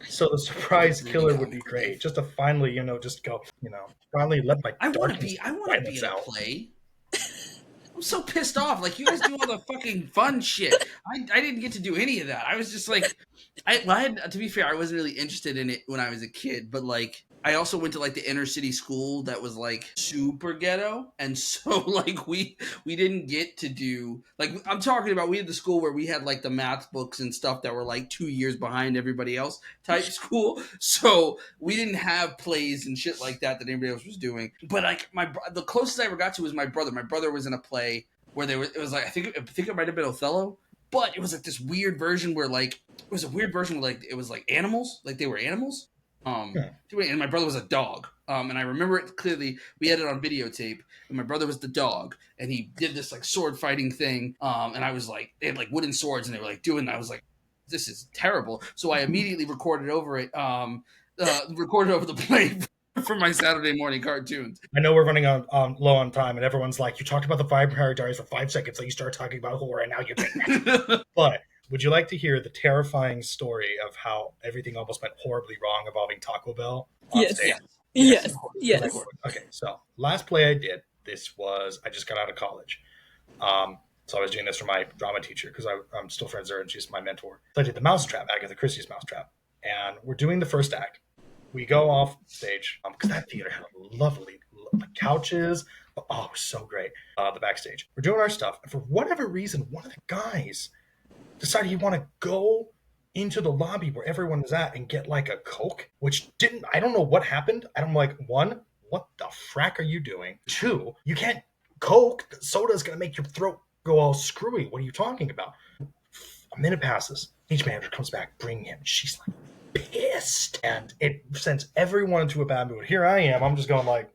So the surprise killer would be great. Just to finally, just go, finally let my I want to darkness be in a out. play. I'm so pissed off. Like, you guys do all the fucking fun shit. I didn't get to do any of that. I was just like, I had, to be fair, I wasn't really interested in it when I was a kid, but like, I also went to like the inner city school that was like super ghetto, and so like we didn't get to do like I'm talking about. We had the school where we had like the math books and stuff that were like 2 years behind everybody else type school. So we didn't have plays and shit like that anybody else was doing. But like the closest I ever got to was my brother. My brother was in a play where it was like I think it might have been Othello, but it was like this weird version where like it was a weird version where like it was like animals, like they were animals. And my brother was a dog. And I remember it clearly. We had it on videotape, and my brother was the dog, and he did this like sword fighting thing. And I was like, they had like wooden swords, and they were like doing that. I was like, this is terrible. So I immediately recorded over it, recorded over the play for my Saturday morning cartoons. I know we're running on low on time, and everyone's like, you talked about the Vampire Diaries for 5 seconds, so you start talking about horror, and now you're doing that. But would you like to hear the terrifying story of how everything almost went horribly wrong involving Taco Bell? Yes. Yes. Okay, so last play I did, I just got out of college. So I was doing this for my drama teacher because I'm still friends with her and she's my mentor. So I did the Mousetrap, Agatha Christie's Mousetrap. And we're doing the first act. We go off stage because that theater had lovely couches. Oh, it was so great. The backstage. We're doing our stuff. And for whatever reason, one of the guys decided he wanted to go into the lobby where everyone was at and get like a Coke, I don't know what happened. I'm like, 1, what the frack are you doing? 2, you can't Coke. Soda is going to make your throat go all screwy. What are you talking about? A minute passes. Each manager comes back, bring him. She's like pissed. And it sends everyone into a bad mood. Here I am. I'm just going like,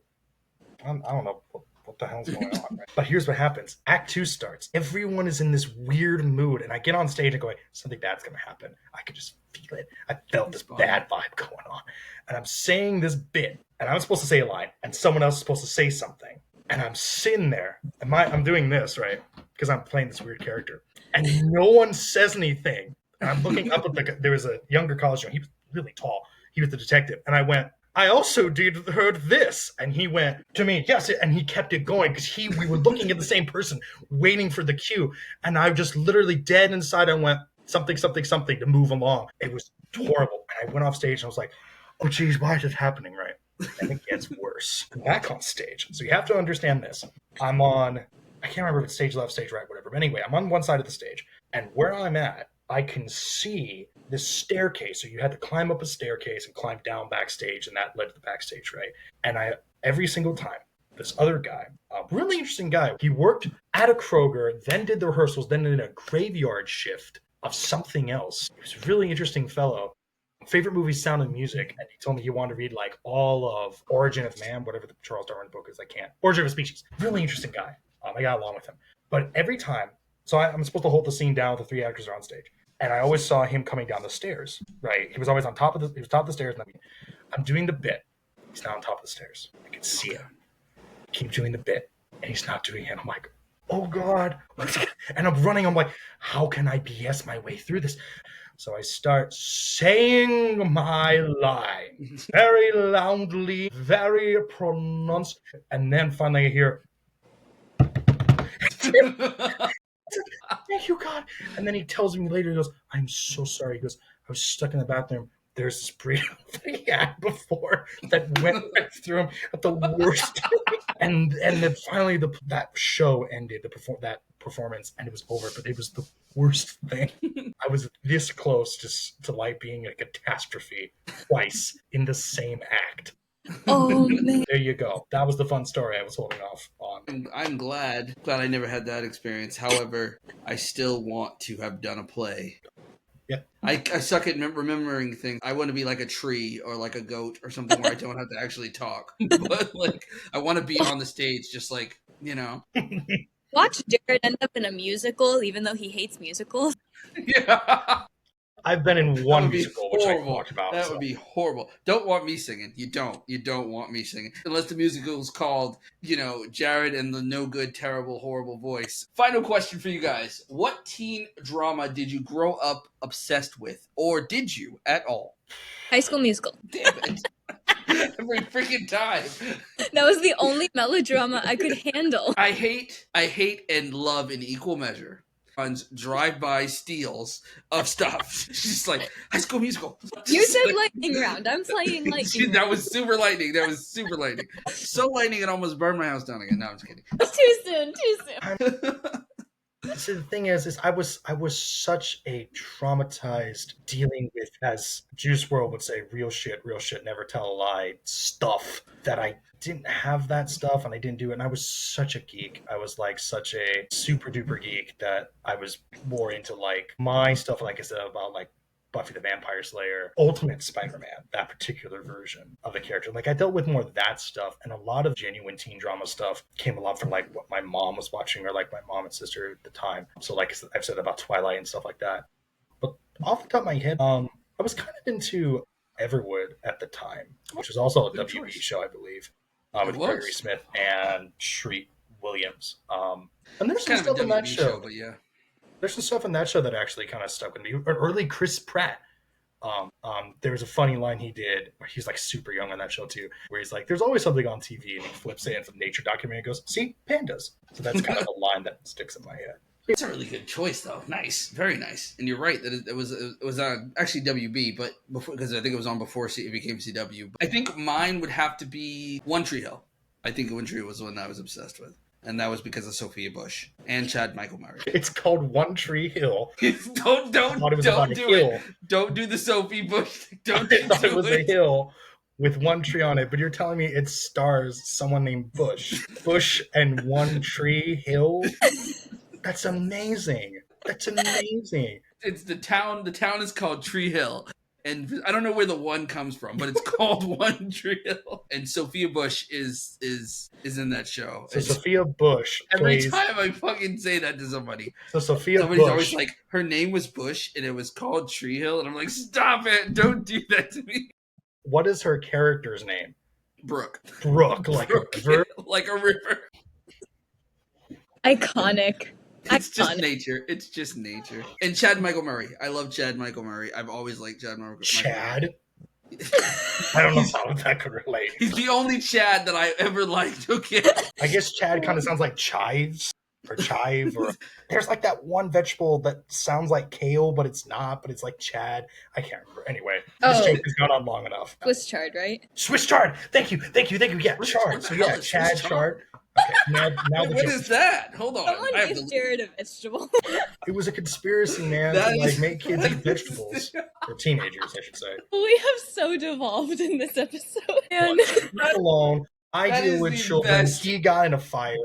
I don't know what the hell's going on. Right? But here's what happens. Act 2 starts. Everyone is in this weird mood. And I get on stage and go, something bad's going to happen. I could just feel it. I felt this bad vibe going on. And I'm saying this bit. And I'm supposed to say a line. And someone else is supposed to say something. And I'm sitting there. And I'm doing this, right? Because I'm playing this weird character. And no one says anything. And I'm looking up at there was a younger college student. He was really tall. He was the detective. And I went, I also heard this. And he went to me, yes. And he kept it going because we were looking at the same person, waiting for the cue. And I just literally dead inside. I went, something to move along. It was horrible. And I went off stage and I was like, oh, geez, why is this happening, right? And it gets worse. Back on stage. So you have to understand this. I can't remember if it's stage left, stage right, whatever. But anyway, I'm on one side of the stage. And where I'm at, I can see this staircase. So you had to climb up a staircase and climb down backstage, and that led to the backstage, right? And every single time, this other guy, a really interesting guy, he worked at a Kroger, then did the rehearsals, then did a graveyard shift of something else. He was a really interesting fellow. Favorite movie, Sound and Music, and he told me he wanted to read like all of Origin of Man, whatever the Charles Darwin book is. I can't. Origin of a Species. Really interesting guy. I got along with him. But every time, so I'm supposed to hold the scene down with the 3 actors are on stage. And I always saw him coming down the stairs, right? He was always on top of the stairs. And I'm doing the bit. He's not on top of the stairs. I can see it. Keep doing the bit. And he's not doing it. I'm like, oh God. And I'm running. I'm like, how can I BS my way through this? So I start saying my line very loudly, very pronounced. And then finally I hear, thank you, God. And then he tells me later, he goes, I'm so sorry. He goes, I was stuck in the bathroom. There's this burrito that he had before that went right through him at the worst. and then finally that show ended, that performance, and it was over. But it was the worst thing. I was this close to life being a catastrophe twice in the same act. Oh man. There you go. That was the fun story I was holding off on. I'm glad I never had that experience. However, I still want to have done a play. Yeah. I suck at remembering things. I want to be like a tree or like a goat or something where I don't have to actually talk. But like I want to be on the stage just like, you know. Watch Jared end up in a musical even though he hates musicals. Yeah. I've been in one musical, which I talked about. That would be horrible. Don't want me singing. You don't want me singing. Unless the musical is called, Jared and the no good, terrible, horrible voice. Final question for you guys. What teen drama did you grow up obsessed with? Or did you at all? High School Musical. Damn it. Every freaking time. That was the only melodrama I could handle. I hate and love in equal measure drive-by steals of stuff. She's like, High School Musical. You said lightning round. I'm playing lightning round. That was super lightning. So lightning it almost burned my house down again. No, I'm just kidding. Too soon. See, the thing is I was such a traumatized dealing with, as Juice WRLD would say, real shit, never tell a lie stuff, that I didn't have that stuff and I didn't do it. And I was such a geek. I was like such a super duper geek that I was more into like my stuff, like I said, about like Buffy the Vampire Slayer, Ultimate Spider-Man, that particular version of the character. Like I dealt with more of that stuff, and a lot of genuine teen drama stuff came along from like what my mom was watching, or like my mom and sister at the time. So like I've said about Twilight and stuff like that. But off the top of my head, I was kind of into Everwood at the time, which was also a WB show, I believe, with Gregory Smith and Shreet Williams. And there's some stuff in that show, but yeah. There's some stuff in that show that actually kind of stuck with me. Early Chris Pratt. There was a funny line he did where he's like super young on that show too, where he's like, there's always something on TV, and he flips it and some nature documentary and goes, see, pandas. So that's kind of a line that sticks in my head. It's a really good choice though. Nice. Very nice. And you're right that it was actually WB, but before, because I think it was on before it became CW. I think mine would have to be One Tree Hill. I think One Tree Hill was the one I was obsessed with. And that was because of Sophia Bush and Chad Michael Murray. It's called One Tree Hill. Don't do it. Don't do the Sophie Bush. Don't do thought it was a hill with one tree on it, but you're telling me it stars someone named Bush. Bush and One Tree Hill? That's amazing. It's the town. The town is called Tree Hill. And I don't know where the one comes from, but it's called One Tree Hill. And Sophia Bush is in that show. So Sophia Bush every time I fucking say that to somebody. So somebody's Bush, always like, her name was Bush and it was called Tree Hill. And I'm like, stop it. Don't do that to me. What is her character's name? Brooke. Like a river? Like a river. Iconic. It's just nature. And Chad Michael Murray. I love Chad Michael Murray. I've always liked Chad Michael Murray. Chad? I don't know how that could relate. He's the only Chad that I ever liked, okay? I guess Chad kind of sounds like chives or chive. Or there's like that one vegetable that sounds like kale, but it's not, but it's like Chad. I can't remember. Anyway, this joke has gone on long enough. Swiss chard, right? Swiss chard. Thank you. Yeah, chard. So yeah, Chad chard. Okay, now what is that? Hold on. Someone gave Jared a vegetable. It was a conspiracy, man, to like make kids eat vegetables. Or teenagers, I should say. We have so devolved in this episode. And not alone. I deal with children. He got in a fire.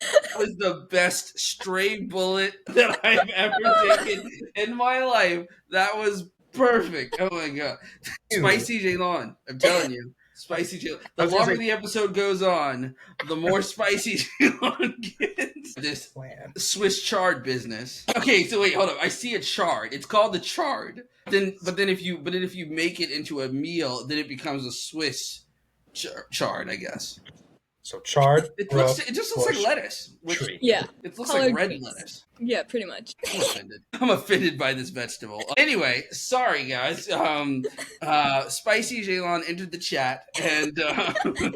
That was the best stray bullet that I've ever taken in my life. That was perfect. Oh my god. Spicy J-Lon, I'm telling you. Spicy J-Lon. The longer the episode goes on, the more spicy J-Lon gets. This Swiss chard business. Okay, so wait, hold up. I see a chard. It's called the chard. But then if you make it into a meal, then it becomes a Swiss chard, I guess. So chard. It just looks like lettuce. Yeah. It looks like red lettuce. Yeah, pretty much. I'm offended by this vegetable. Anyway, sorry guys. Spicy J-Lon entered the chat, and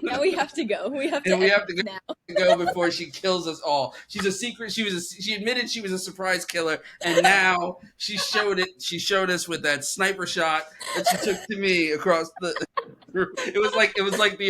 now we have to go. We have to go before she kills us all. She's a secret. She admitted she was a surprise killer, and now she showed it. She showed us with that sniper shot that she took to me across the. It was like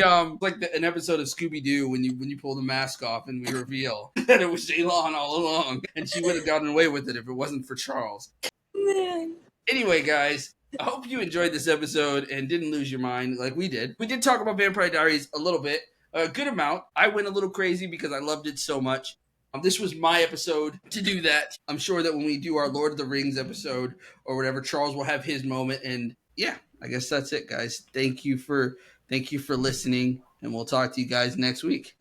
an episode of Scooby-Doo when you pull the mask off and we reveal that it was J-Lon all along, and she would have gotten away with it if it wasn't for Charles. Man. Anyway, guys, I hope you enjoyed this episode and didn't lose your mind like we did. We did talk about Vampire Diaries a little bit, a good amount. I went a little crazy because I loved it so much. This was my episode to do that. I'm sure that when we do our Lord of the Rings episode or whatever, Charles will have his moment. And yeah, I guess that's it, guys. Thank you for listening, and we'll talk to you guys next week.